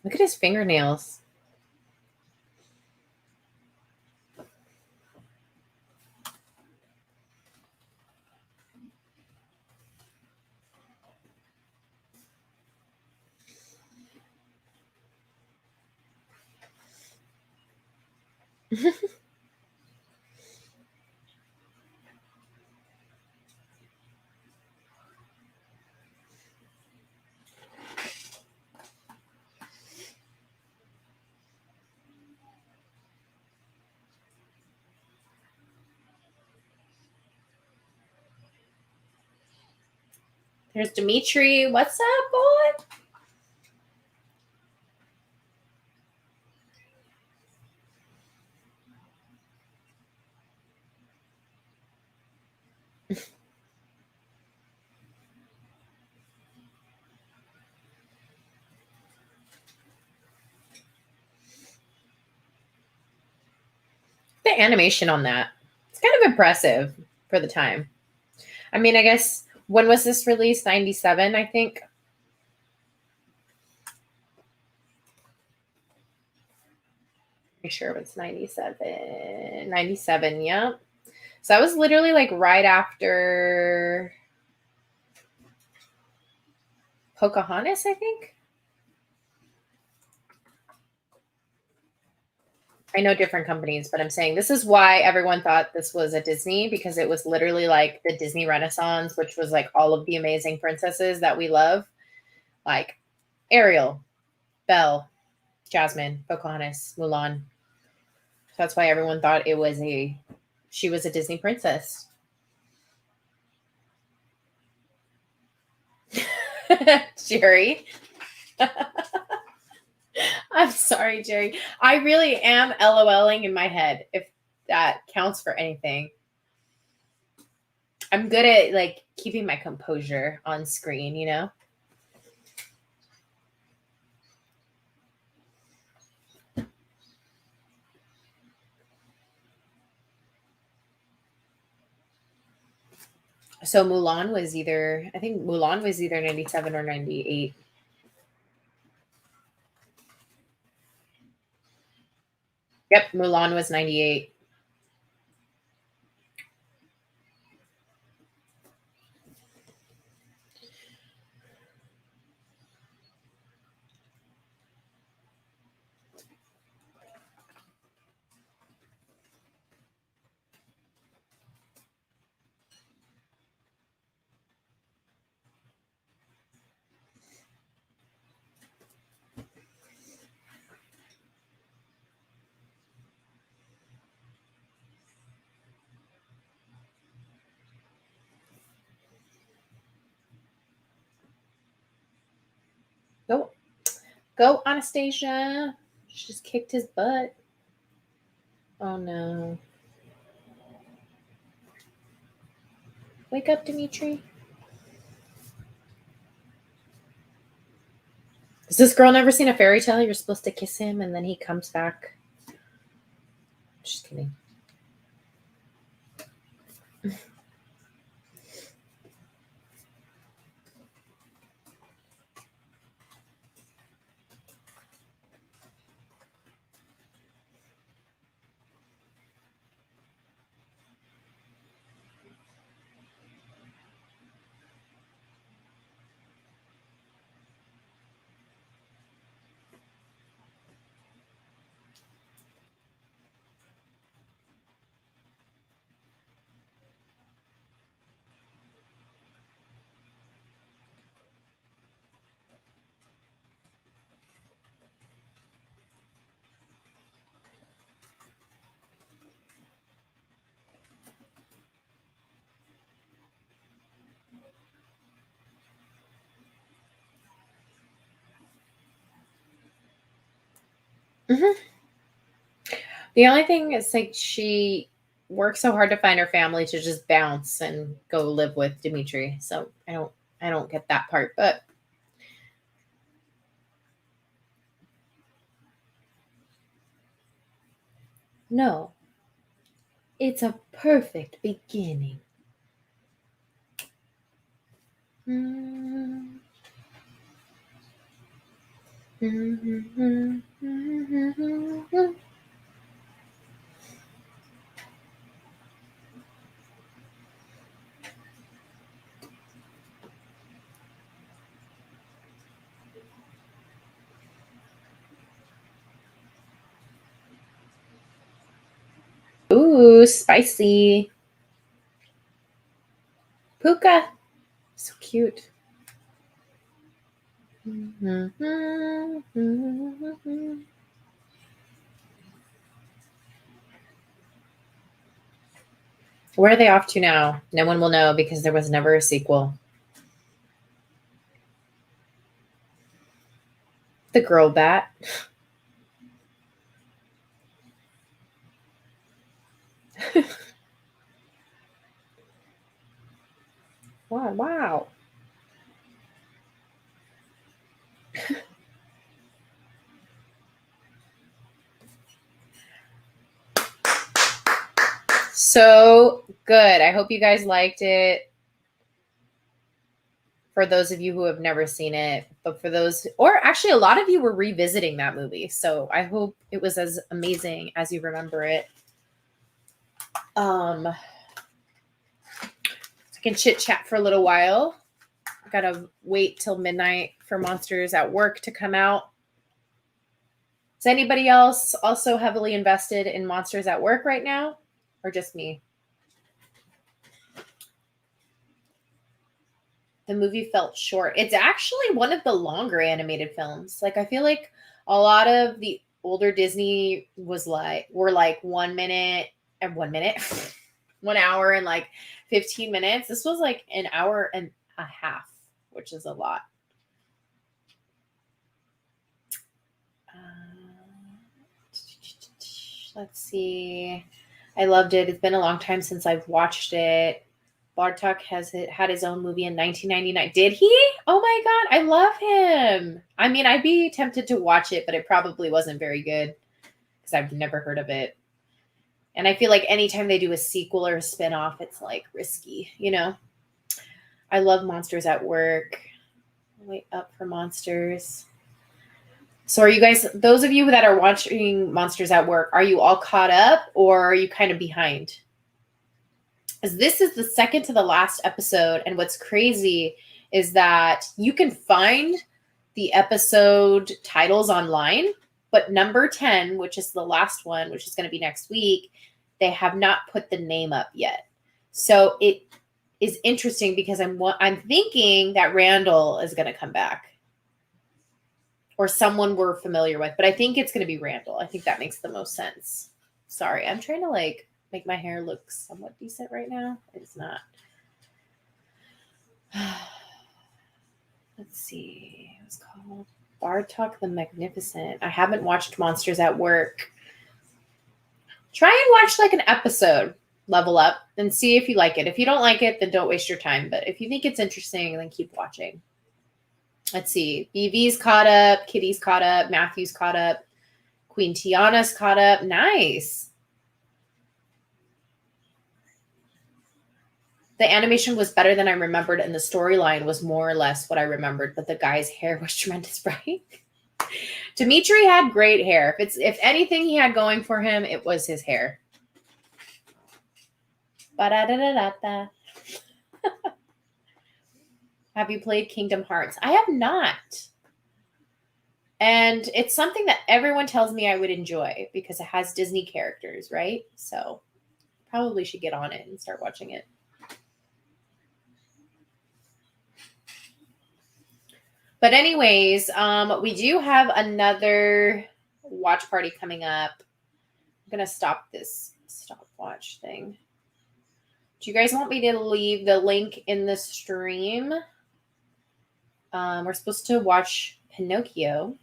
Look at his fingernails. There's Dimitri. What's up, boy? The animation on that. It's kind of impressive for the time. I mean, I guess, when was this released? 97, I think. Pretty sure it's 97. 97, yeah. So that was literally like right after Pocahontas, I think. I know different companies, but I'm saying this is why everyone thought this was a Disney, because it was literally like the Disney Renaissance, which was like all of the amazing princesses that we love, like Ariel, Belle, Jasmine, Pocahontas, Mulan. So that's why everyone thought she was a Disney princess. Jerry. I'm sorry, Jerry. I really am LOLing in my head, if that counts for anything. I'm good at like keeping my composure on screen, you know? So I think Mulan was either 97 or 98. Yep, Mulan was 98. Go, go, Anastasia. She just kicked his butt. Oh no. Wake up, Dimitri. Has this girl never seen a fairy tale? You're supposed to kiss him and then he comes back. Just kidding. Mm-hmm. The only thing is like she worked so hard to find her family to just bounce and go live with Dimitri. So I don't get that part, but no. It's a perfect beginning. Mm-hmm. Ooh, spicy. Puka. So cute. Where are they off to now? No one will know because there was never a sequel. The girl bat. Wow, wow. So good. I hope you guys liked it. For those of you who have never seen it, but for those, or actually a lot of you were revisiting that movie. So I hope it was as amazing as you remember it. I can chit chat for a little while. Gotta wait till midnight for Monsters at Work to come out. Is anybody else also heavily invested in Monsters at Work right now? Or just me? The movie felt short. It's actually one of the longer animated films. Like I feel like a lot of the older Disney were like 1 minute and 1 minute, 1 hour and like 15 minutes. This was like an hour and a half, which is a lot. Let's see. I loved it. It's been a long time since I've watched it. Bartok had his own movie in 1999. Did he? Oh my God, I love him. I mean, I'd be tempted to watch it, but it probably wasn't very good because I've never heard of it. And I feel like anytime they do a sequel or a spinoff, it's like risky, you know? I love Monsters at Work. Wait up for Monsters. So are you guys, those of you that are watching Monsters at Work, are you all caught up or are you kind of behind? Because this is the second to the last episode. And what's crazy is that you can find the episode titles online, but number 10, which is the last one, which is going to be next week, they have not put the name up yet. So it is interesting because I'm thinking that Randall is going to come back. Or someone we're familiar with, but I think it's going to be Randall. I think that makes the most sense. Sorry, I'm trying to like make my hair look somewhat decent right now. It's not. Let's see. It was called Bartok the Magnificent. I haven't watched Monsters at Work. Try and watch like an episode, level up, and see if you like it. If you don't like it, then don't waste your time. But if you think it's interesting, then keep watching. Let's see. BV's caught up. Kitty's caught up. Matthew's caught up. Queen Tiana's caught up. Nice. The animation was better than I remembered, and the storyline was more or less what I remembered, but the guy's hair was tremendous, right? Dimitri had great hair. If anything he had going for him, it was his hair. Ba-da-da-da-da-da. Have you played Kingdom Hearts? I have not. And it's something that everyone tells me I would enjoy because it has Disney characters, right? So probably should get on it and start watching it. But anyways, we do have another watch party coming up. I'm going to stop this stopwatch thing. Do you guys want me to leave the link in the stream? We're supposed to watch Pinocchio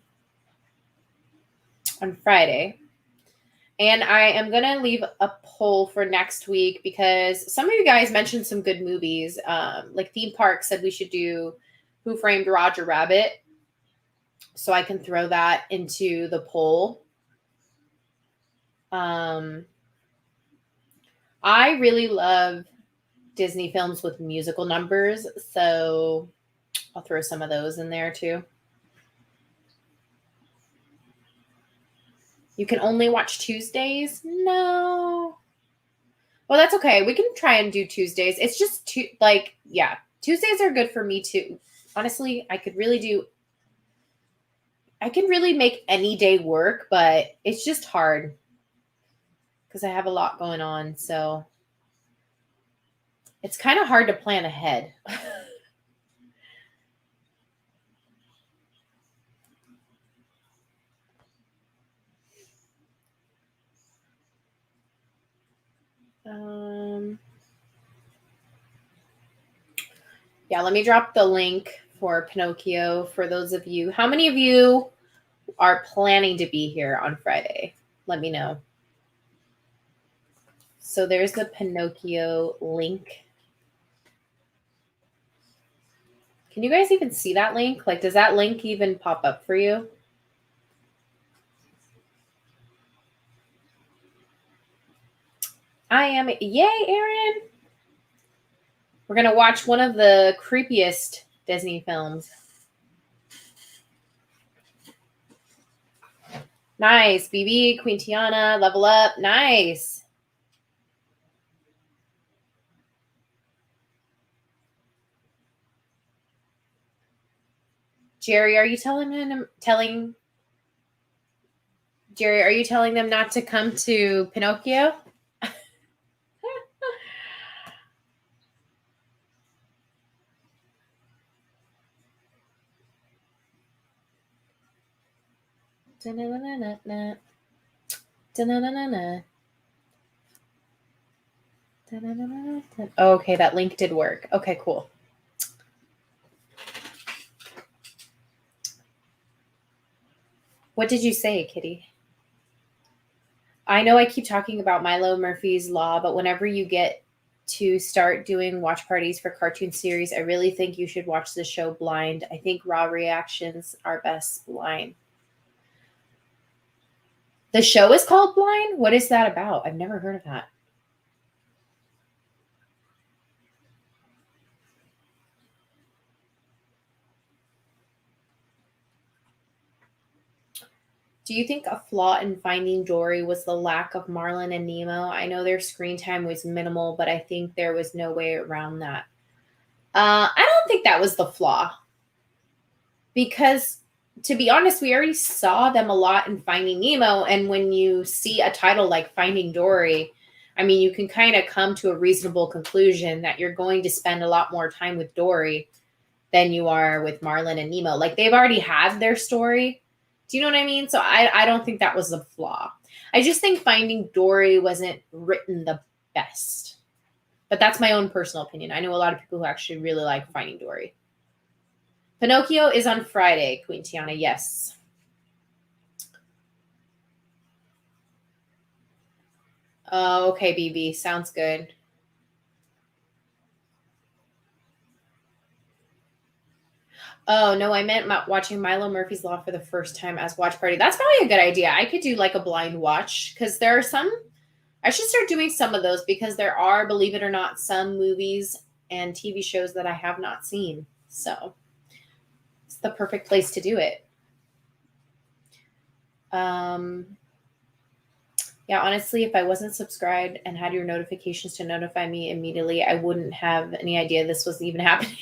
on Friday. And I am going to leave a poll for next week because some of you guys mentioned some good movies. Like Theme Park said we should do Who Framed Roger Rabbit. So I can throw that into the poll. I really love Disney films with musical numbers. So I'll throw some of those in there too. You can only watch Tuesdays? No. Well, that's okay. We can try and do Tuesdays. It's just Tuesdays are good for me too. Honestly, I can really make any day work, but it's just hard because I have a lot going on. So it's kind of hard to plan ahead. Yeah, let me drop the link for Pinocchio for those of you. How many of you are planning to be here on Friday? Let me know. So there's the Pinocchio link. Can you guys even see that link? Like, does that link even pop up for you? I am. Yay, Aaron. We're going to watch one of the creepiest Disney films. Nice. BB, Queen Tiana, level up. Nice. Jerry, are you telling them not to come to Pinocchio? Da-na-na-na-na. Da-na-na-na-na. Da-na-na-na-na. Oh, okay, that link did work. Okay, cool. What did you say, Kitty? I know I keep talking about Milo Murphy's Law, but whenever you get to start doing watch parties for cartoon series, I really think you should watch the show blind. I think raw reactions are best blind. The show is called Blind? What is that about? I've never heard of that. Do you think a flaw in Finding Dory was the lack of Marlin and Nemo? I know their screen time was minimal, but I think there was no way around that. I don't think that was the flaw. Because, to be honest, we already saw them a lot in Finding Nemo. And when you see a title like Finding Dory, I mean, you can kind of come to a reasonable conclusion that you're going to spend a lot more time with Dory than you are with Marlin and Nemo. Like, they've already had their story. Do you know what I mean? So I don't think that was a flaw. I just think Finding Dory wasn't written the best. But that's my own personal opinion. I know a lot of people who actually really like Finding Dory. Pinocchio is on Friday, Queen Tiana. Yes. Oh, okay, BB. Sounds good. Oh, no, I meant watching Milo Murphy's Law for the first time as watch party. That's probably a good idea. I could do like a blind watch because there are some I should start doing some of those because there are, believe it or not, some movies and TV shows that I have not seen. So it's the perfect place to do it. Yeah, honestly, if I wasn't subscribed and had your notifications to notify me immediately, I wouldn't have any idea this was even happening.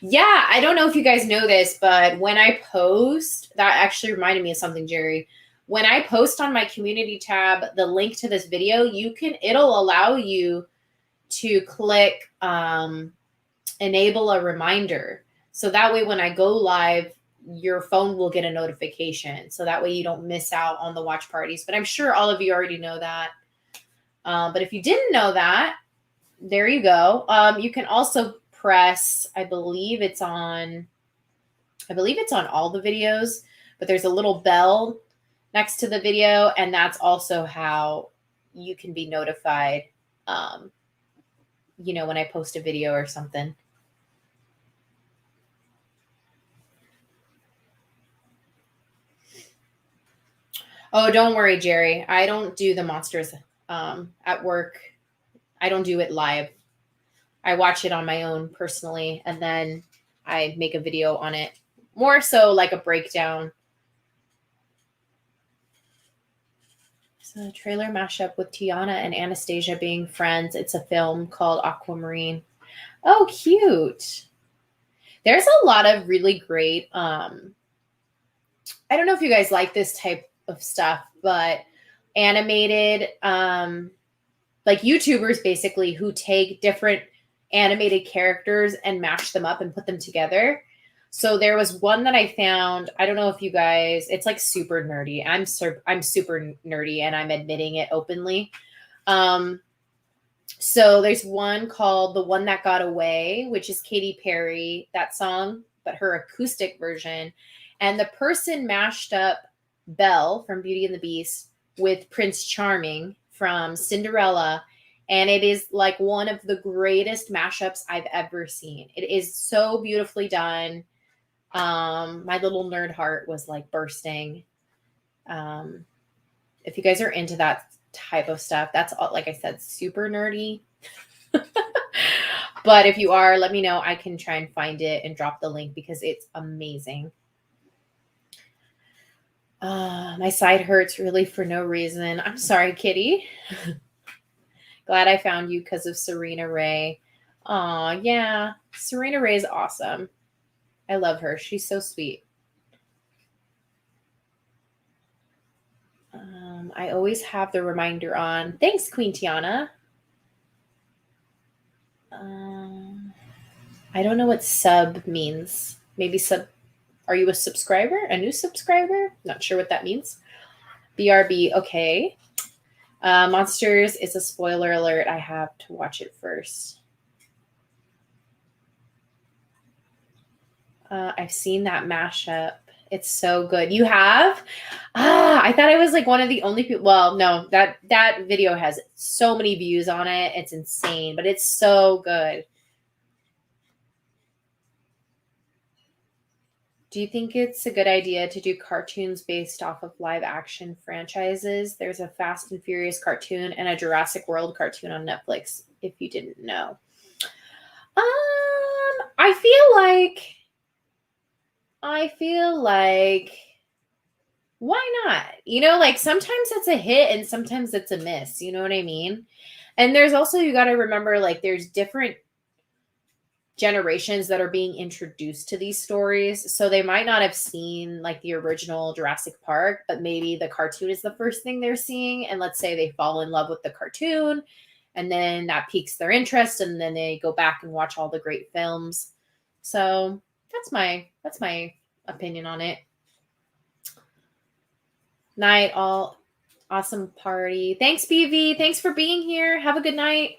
Yeah, I don't know if you guys know this, but when I post, that actually reminded me of something, Jerry. When I post on my community tab the link to this video, it'll allow you to click enable a reminder. So that way when I go live, your phone will get a notification. So that way you don't miss out on the watch parties. But I'm sure all of you already know that. But if you didn't know that, there you go. You can also press, I believe it's on all the videos, but there's a little bell next to the video. And that's also how you can be notified, when I post a video or something. Oh, don't worry, Jerry. I don't do the monsters at work. I don't do it live. I watch it on my own personally, and then I make a video on it. More so like a breakdown. So trailer mashup with Tiana and Anastasia being friends. It's a film called Aquamarine. Oh, cute. There's a lot of really great, I don't know if you guys like this type of stuff, but animated, like YouTubers basically who take different animated characters and mash them up and put them together. So there was one that I found. I don't know if you guys, it's like super nerdy. I'm super nerdy and I'm admitting it openly. So there's one called The One That Got Away, which is Katy Perry, that song, but her acoustic version. And the person mashed up Belle from Beauty and the Beast with Prince Charming from Cinderella. And it is like one of the greatest mashups I've ever seen. It is so beautifully done. My little nerd heart was like bursting. If you guys are into that type of stuff, that's all, like I said, super nerdy. But if you are, let me know. I can try and find it and drop the link because it's amazing. My side hurts really for no reason. I'm sorry, Kitty. Glad I found you because of Serena Ray. Aw, yeah. Serena Ray is awesome. I love her. She's so sweet. I always have the reminder on. Thanks, Queen Tiana. I don't know what sub means. Maybe sub. Are you a subscriber? A new subscriber? Not sure what that means. BRB. Okay. Monsters is a spoiler alert. I have to watch it first. I've seen that mashup. It's so good. You have? I thought I was like one of the only people. Well, no, that video has so many views on it. It's insane, but it's so good. Do you think it's a good idea to do cartoons based off of live action franchises? There's a Fast and Furious cartoon and a Jurassic World cartoon on Netflix, if you didn't know. I feel like why not? Like sometimes it's a hit and sometimes it's a miss. You know what I mean? And there's also, you got to remember, like there's different generations that are being introduced to these stories. So they might not have seen like the original Jurassic Park, but maybe the cartoon is the first thing they're seeing. And let's say they fall in love with the cartoon and then that piques their interest. And then they go back and watch all the great films. So that's my opinion on it. Night, all awesome party. Thanks, BV. Thanks for being here. Have a good night.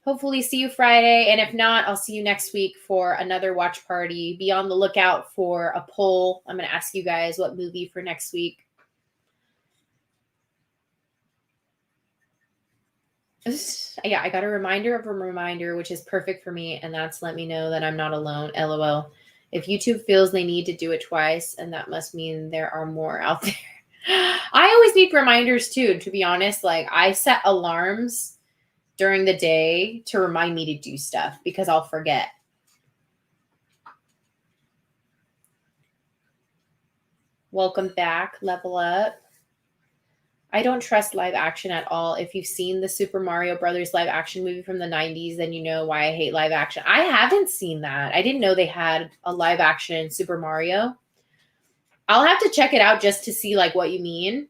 Hopefully see you Friday. And if not, I'll see you next week for another watch party. Be on the lookout for a poll. I'm going to ask you guys what movie for next week. Yeah, I got a reminder of a reminder, which is perfect for me. And that's let me know that I'm not alone. LOL. If YouTube feels they need to do it twice, and that must mean there are more out there. I always need reminders too, to be honest. Like I set alarms during the day to remind me to do stuff because I'll forget. Welcome back, Level Up. I don't trust live action at all. If you've seen the Super Mario Brothers live action movie from the 90s, then you know why I hate live action. I haven't seen that. I didn't know they had a live action Super Mario. I'll have to check it out just to see like what you mean.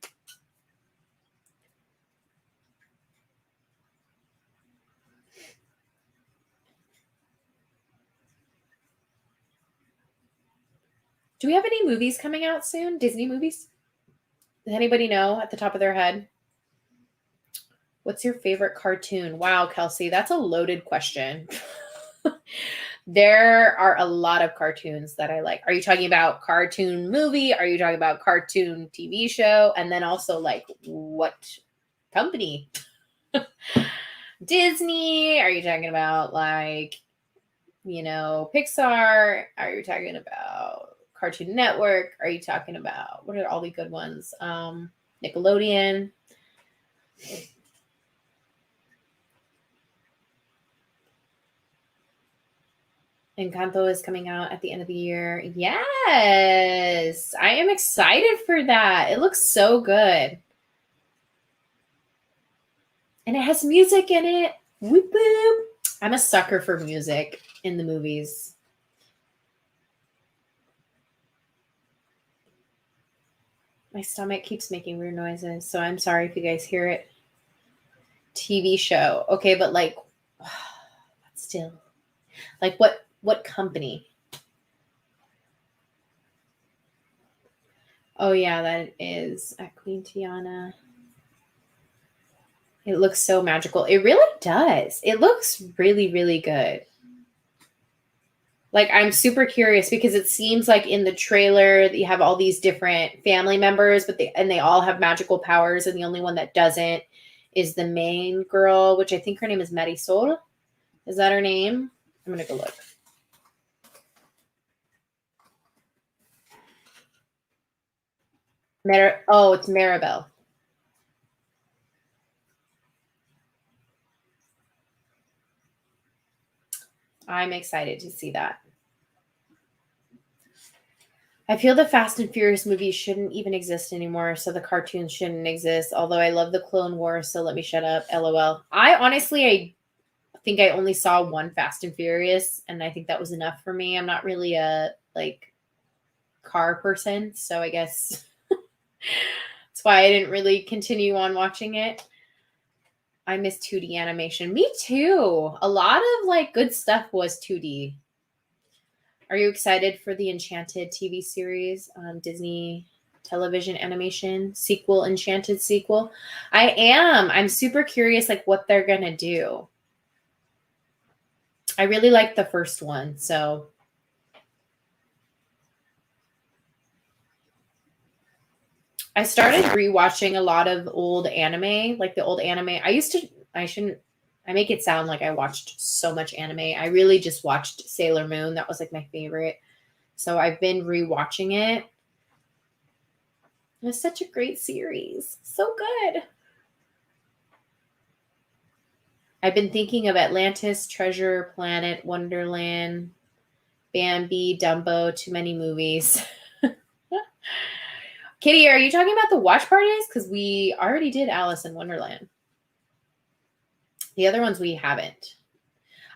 Do we have any movies coming out soon? Disney movies? Does anybody know at the top of their head? What's your favorite cartoon? Wow, Kelsey, that's a loaded question. There are a lot of cartoons that I like. Are you talking about cartoon movie? Are you talking about cartoon TV show? And then also like what company? Disney? Are you talking about like, Pixar? Are you talking about Cartoon Network? Are you talking about, what are all the good ones? Nickelodeon. Encanto is coming out at the end of the year. Yes, I am excited for that. It looks so good. And it has music in it. Whoop, whoop. I'm a sucker for music in the movies. My stomach keeps making weird noises, so I'm sorry if you guys hear it. TV show. Okay, but like, still. Like what company? Oh yeah, that is at Queen Tiana. It looks so magical. It really does. It looks really, really good. Like I'm super curious because it seems like in the trailer that you have all these different family members, but they all have magical powers, and the only one that doesn't is the main girl, which I think her name is Marisol. Is that her name? I'm gonna go look. It's Maribel. I'm excited to see that. I feel the Fast and Furious movies shouldn't even exist anymore, so the cartoons shouldn't exist. Although I love the Clone Wars, so let me shut up. LOL. I think I only saw one Fast and Furious, and I think that was enough for me. I'm not really a like car person, so I guess that's why I didn't really continue on watching it. I miss 2D animation. Me too. A lot of like good stuff was 2D. Are you excited for the Enchanted TV series on Disney television animation sequel, Enchanted sequel? I am. I'm super curious like what they're going to do. I really liked the first one, so I started rewatching a lot of old anime, like the old anime. I make it sound like I watched so much anime. I really just watched Sailor Moon. That was like my favorite. So I've been rewatching it. It was such a great series. So good. I've been thinking of Atlantis, Treasure Planet, Wonderland, Bambi, Dumbo, too many movies. Kitty, are you talking about the watch parties? Because we already did Alice in Wonderland. The other ones we haven't.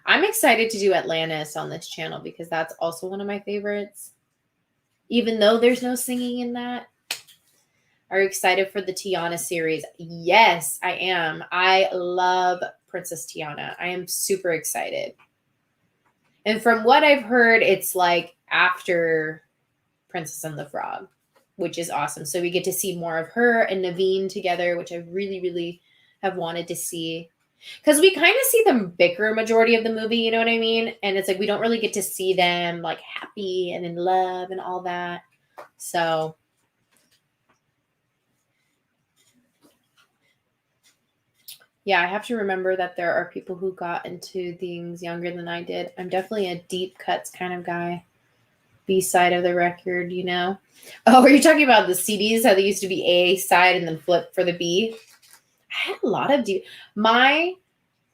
I'm excited to do Atlantis on this channel because that's also one of my favorites. Even though there's no singing in that. Are you excited for the Tiana series? Yes, I am. I love Princess Tiana. I am super excited. And from what I've heard, it's like after Princess and the Frog, which is awesome. So we get to see more of her and Naveen together, which I really, really have wanted to see. Because we kind of see them bicker majority of the movie, you know what I mean? And it's like we don't really get to see them like happy and in love and all that. So yeah, I have to remember that there are people who got into things younger than I did. I'm definitely a deep cuts kind of guy. B side of the record, you know. Oh, are you talking about the CDs? How they used to be A side and then flip for the B? I had a lot of my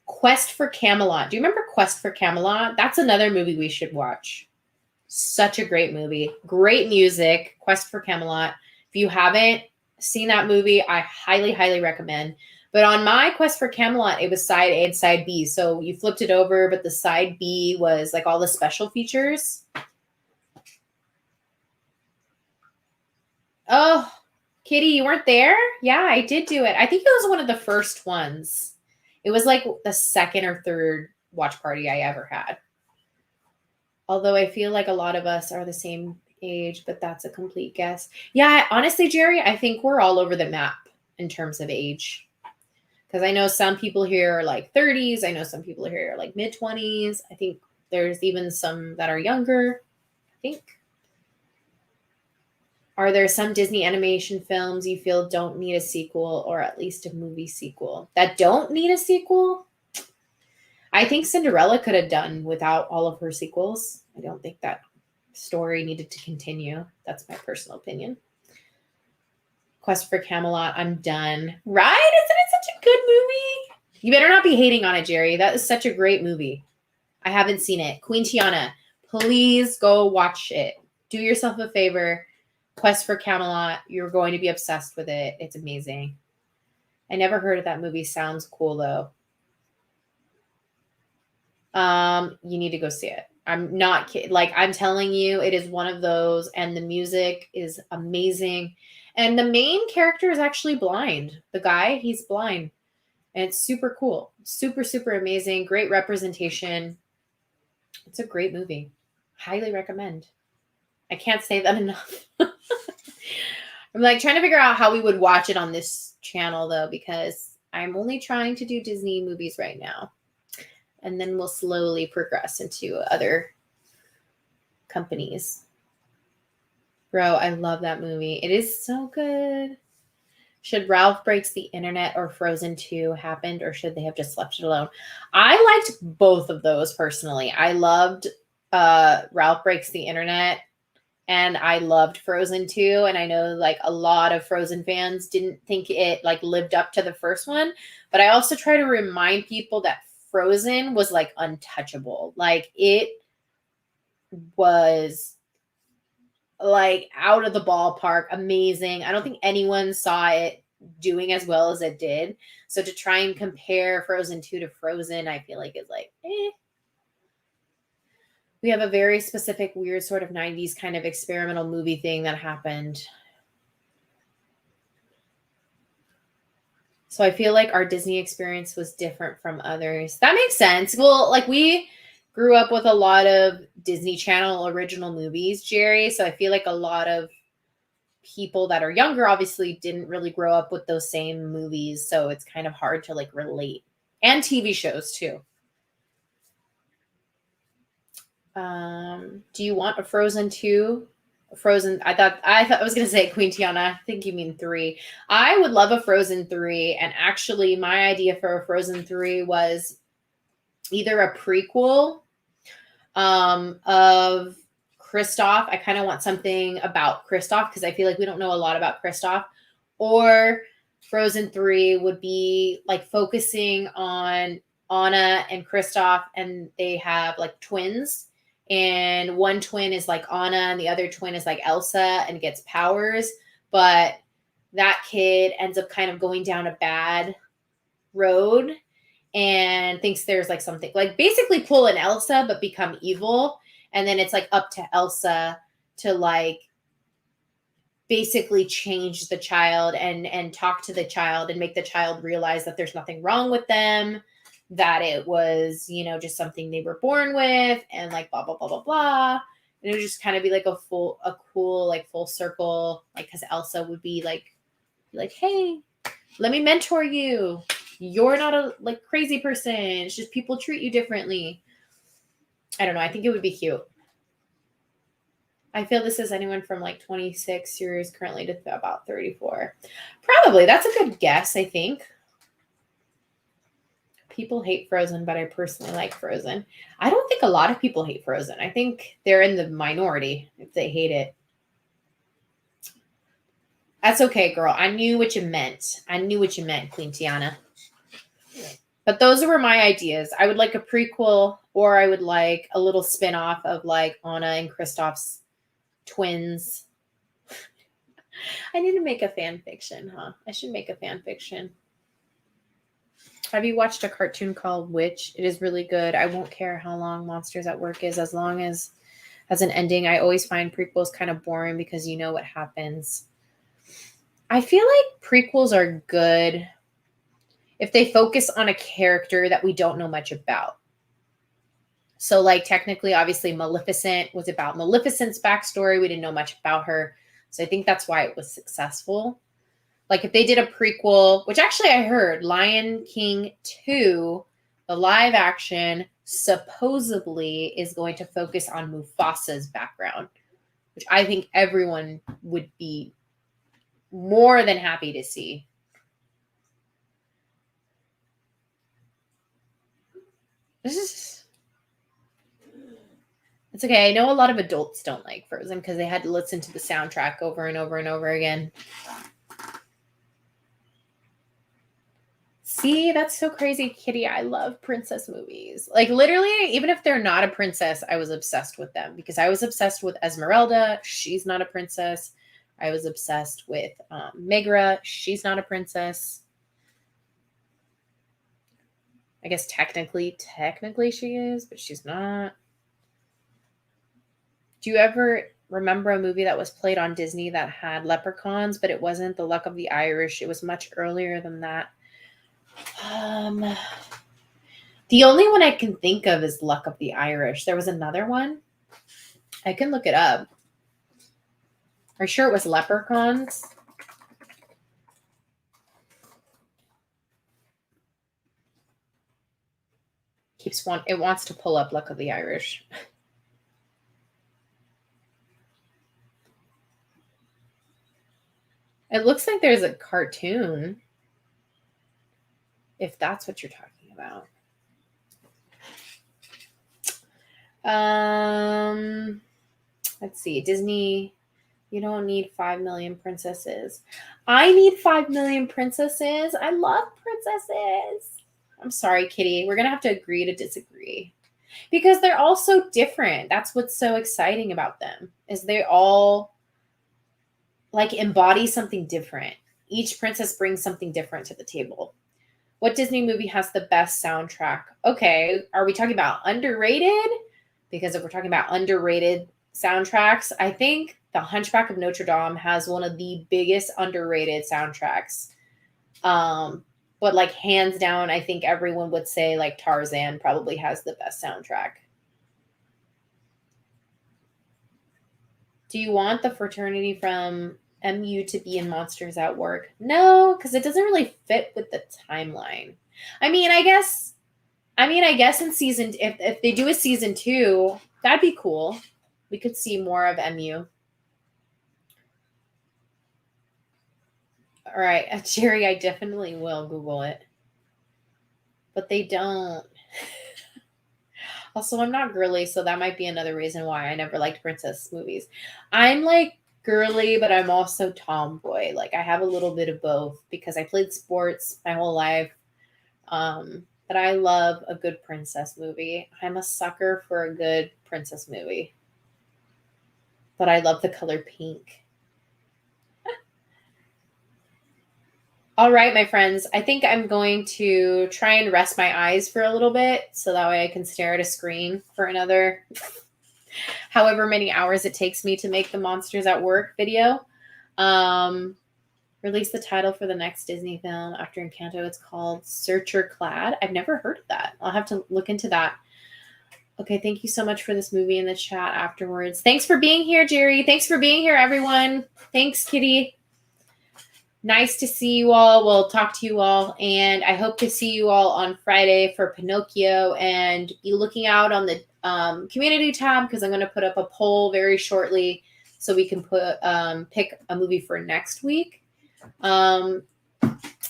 Quest for Camelot. Do you remember Quest for Camelot? That's another movie we should watch. Such a great movie. Great music. Quest for Camelot. If you haven't seen that movie, I highly, highly recommend. But on my Quest for Camelot, it was side A and side B. So you flipped it over, but the side B was like all the special features. Oh, Kitty, you weren't there? Yeah, I did do it. I think it was one of the first ones. It was like the second or third watch party I ever had. Although I feel like a lot of us are the same age, but that's a complete guess. Yeah, honestly, Jerry, I think we're all over the map in terms of age. Because I know some people here are like 30s. I know some people here are like mid 20s. I think there's even some that are younger. I think. Are there some Disney animation films you feel don't need a sequel or at least a movie sequel? That don't need a sequel? I think Cinderella could have done without all of her sequels. I don't think that story needed to continue. That's my personal opinion. Quest for Camelot, I'm done. Right? Isn't it such a good movie? You better not be hating on it, Jerry. That is such a great movie. I haven't seen it. Queen Tiana, please go watch it. Do yourself a favor. Quest for Camelot. You're going to be obsessed with it. It's amazing. I never heard of that movie. Sounds cool, though. You need to go see it. I'm not kidding. Like, I'm telling you, it is one of those, and the music is amazing. And the main character is actually blind. The guy, he's blind. And it's super cool. Super, super amazing. Great representation. It's a great movie. Highly recommend. I can't say that enough. I'm like trying to figure out how we would watch it on this channel, though, because I'm only trying to do Disney movies right now. And then we'll slowly progress into other companies. Bro, I love that movie. It is so good. Should Ralph Breaks the Internet or Frozen 2 happened, or should they have just left it alone? I liked both of those personally. I loved Ralph Breaks the Internet, and I loved Frozen 2. And I know like a lot of Frozen fans didn't think it like lived up to the first one. But I also try to remind people that Frozen was like untouchable. Like it was like out of the ballpark, amazing. I don't think anyone saw it doing as well as it did. So to try and compare Frozen 2 to Frozen, I feel like it's like, We have a very specific, weird sort of 90s kind of experimental movie thing that happened. So I feel like our Disney experience was different from others. That makes sense. Well, like we grew up with a lot of Disney Channel original movies, Jerry. So I feel like a lot of people that are younger obviously didn't really grow up with those same movies. So it's kind of hard to like relate. And TV shows too. Do you want a Frozen 2? Frozen, I thought I was gonna say Queen Tiana. I think you mean 3. I would love a Frozen 3, and actually my idea for a Frozen 3 was either a prequel of Kristoff. I kind of want something about Kristoff because I feel like we don't know a lot about Kristoff. Or Frozen 3 would be like focusing on Anna and Kristoff, and they have like twins. And one twin is like Anna and the other twin is like Elsa and gets powers. But that kid ends up kind of going down a bad road and thinks there's like something like basically pull an Elsa but become evil. And then it's like up to Elsa to like basically change the child and talk to the child and make the child realize that there's nothing wrong with them, that it was, you know, just something they were born with, and like blah, blah, blah, blah, blah. And it would just kind of be like a cool, like full circle, like, because Elsa would be like, hey, let me mentor you. You're not a like crazy person. It's just people treat you differently. I don't know. I think it would be cute. I feel this is anyone from like 26 years currently to about 34. Probably. That's a good guess, I think. People hate Frozen, but I personally like Frozen. I don't think a lot of people hate Frozen. I think they're in the minority if they hate it. That's okay, girl. I knew what you meant. I knew what you meant, Queen Tiana. But those were my ideas. I would like a prequel, or I would like a little spin-off of like Anna and Kristoff's twins. I need to make a fan fiction, huh? I should make a fan fiction. Have you watched a cartoon called Witch? It is really good. I won't care how long Monsters at Work is, as long as has an ending. I always find prequels kind of boring because you know what happens. I feel like prequels are good if they focus on a character that we don't know much about. So, like, technically, obviously, Maleficent was about Maleficent's backstory. We didn't know much about her. So I think that's why it was successful. Like, if they did a prequel, which actually I heard, Lion King 2, the live action, supposedly is going to focus on Mufasa's background, which I think everyone would be more than happy to see. It's okay. I know a lot of adults don't like Frozen because they had to listen to the soundtrack over and over and over again. See, that's so crazy, Kitty. I love princess movies. Like, literally, even if they're not a princess, I was obsessed with them because I was obsessed with Esmeralda. She's not a princess. I was obsessed with Megra. She's not a princess. I guess technically she is, but she's not. Do you ever remember a movie that was played on Disney that had leprechauns, but it wasn't The Luck of the Irish? It was much earlier than that. The only one I can think of is Luck of the Irish. There was another one. I can look it up. Are you sure it was leprechauns? It wants to pull up Luck of the Irish. It looks like there's a cartoon, if that's what you're talking about. Let's see. Disney, you don't need 5 million princesses. I need 5 million princesses. I love princesses. I'm sorry, Kitty. We're going to have to agree to disagree. Because they're all so different. That's what's so exciting about them, is they all like embody something different. Each princess brings something different to the table. What Disney movie has the best soundtrack? Okay, are we talking about underrated? Because if we're talking about underrated soundtracks, I think The Hunchback of Notre Dame has one of the biggest underrated soundtracks. But like hands down, I think everyone would say like Tarzan probably has the best soundtrack. Do you want the fraternity from MU to be in Monsters at Work? No, because it doesn't really fit with the timeline. I guess in season, if they do a season 2, that'd be cool. We could see more of MU. All right, Jerry, I definitely will Google it. But they don't. Also, I'm not girly, so that might be another reason why I never liked princess movies. I'm like girly, but I'm also tomboy. Like, I have a little bit of both because I played sports my whole life. But I love a good princess movie. I'm a sucker for a good princess movie. But I love the color pink. All right, my friends. I think I'm going to try and rest my eyes for a little bit so that way I can stare at a screen for another however many hours it takes me to make the Monsters at Work video. Release the title for the next Disney film after Encanto. It's called Searcher Clad. I've never heard of that. I'll have to look into that. Okay, thank you so much for this movie in the chat afterwards. Thanks for being here, Jerry. Thanks for being here, everyone. Thanks, Kitty. Nice to see you all. We'll talk to you all. And I hope to see you all on Friday for Pinocchio. And be looking out on the community tab because I'm going to put up a poll very shortly so we can pick a movie for next week.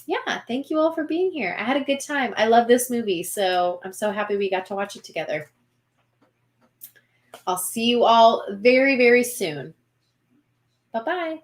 yeah, thank you all for being here. I had a good time. I love this movie, so I'm so happy we got to watch it together. I'll see you all very, very soon. Bye-bye.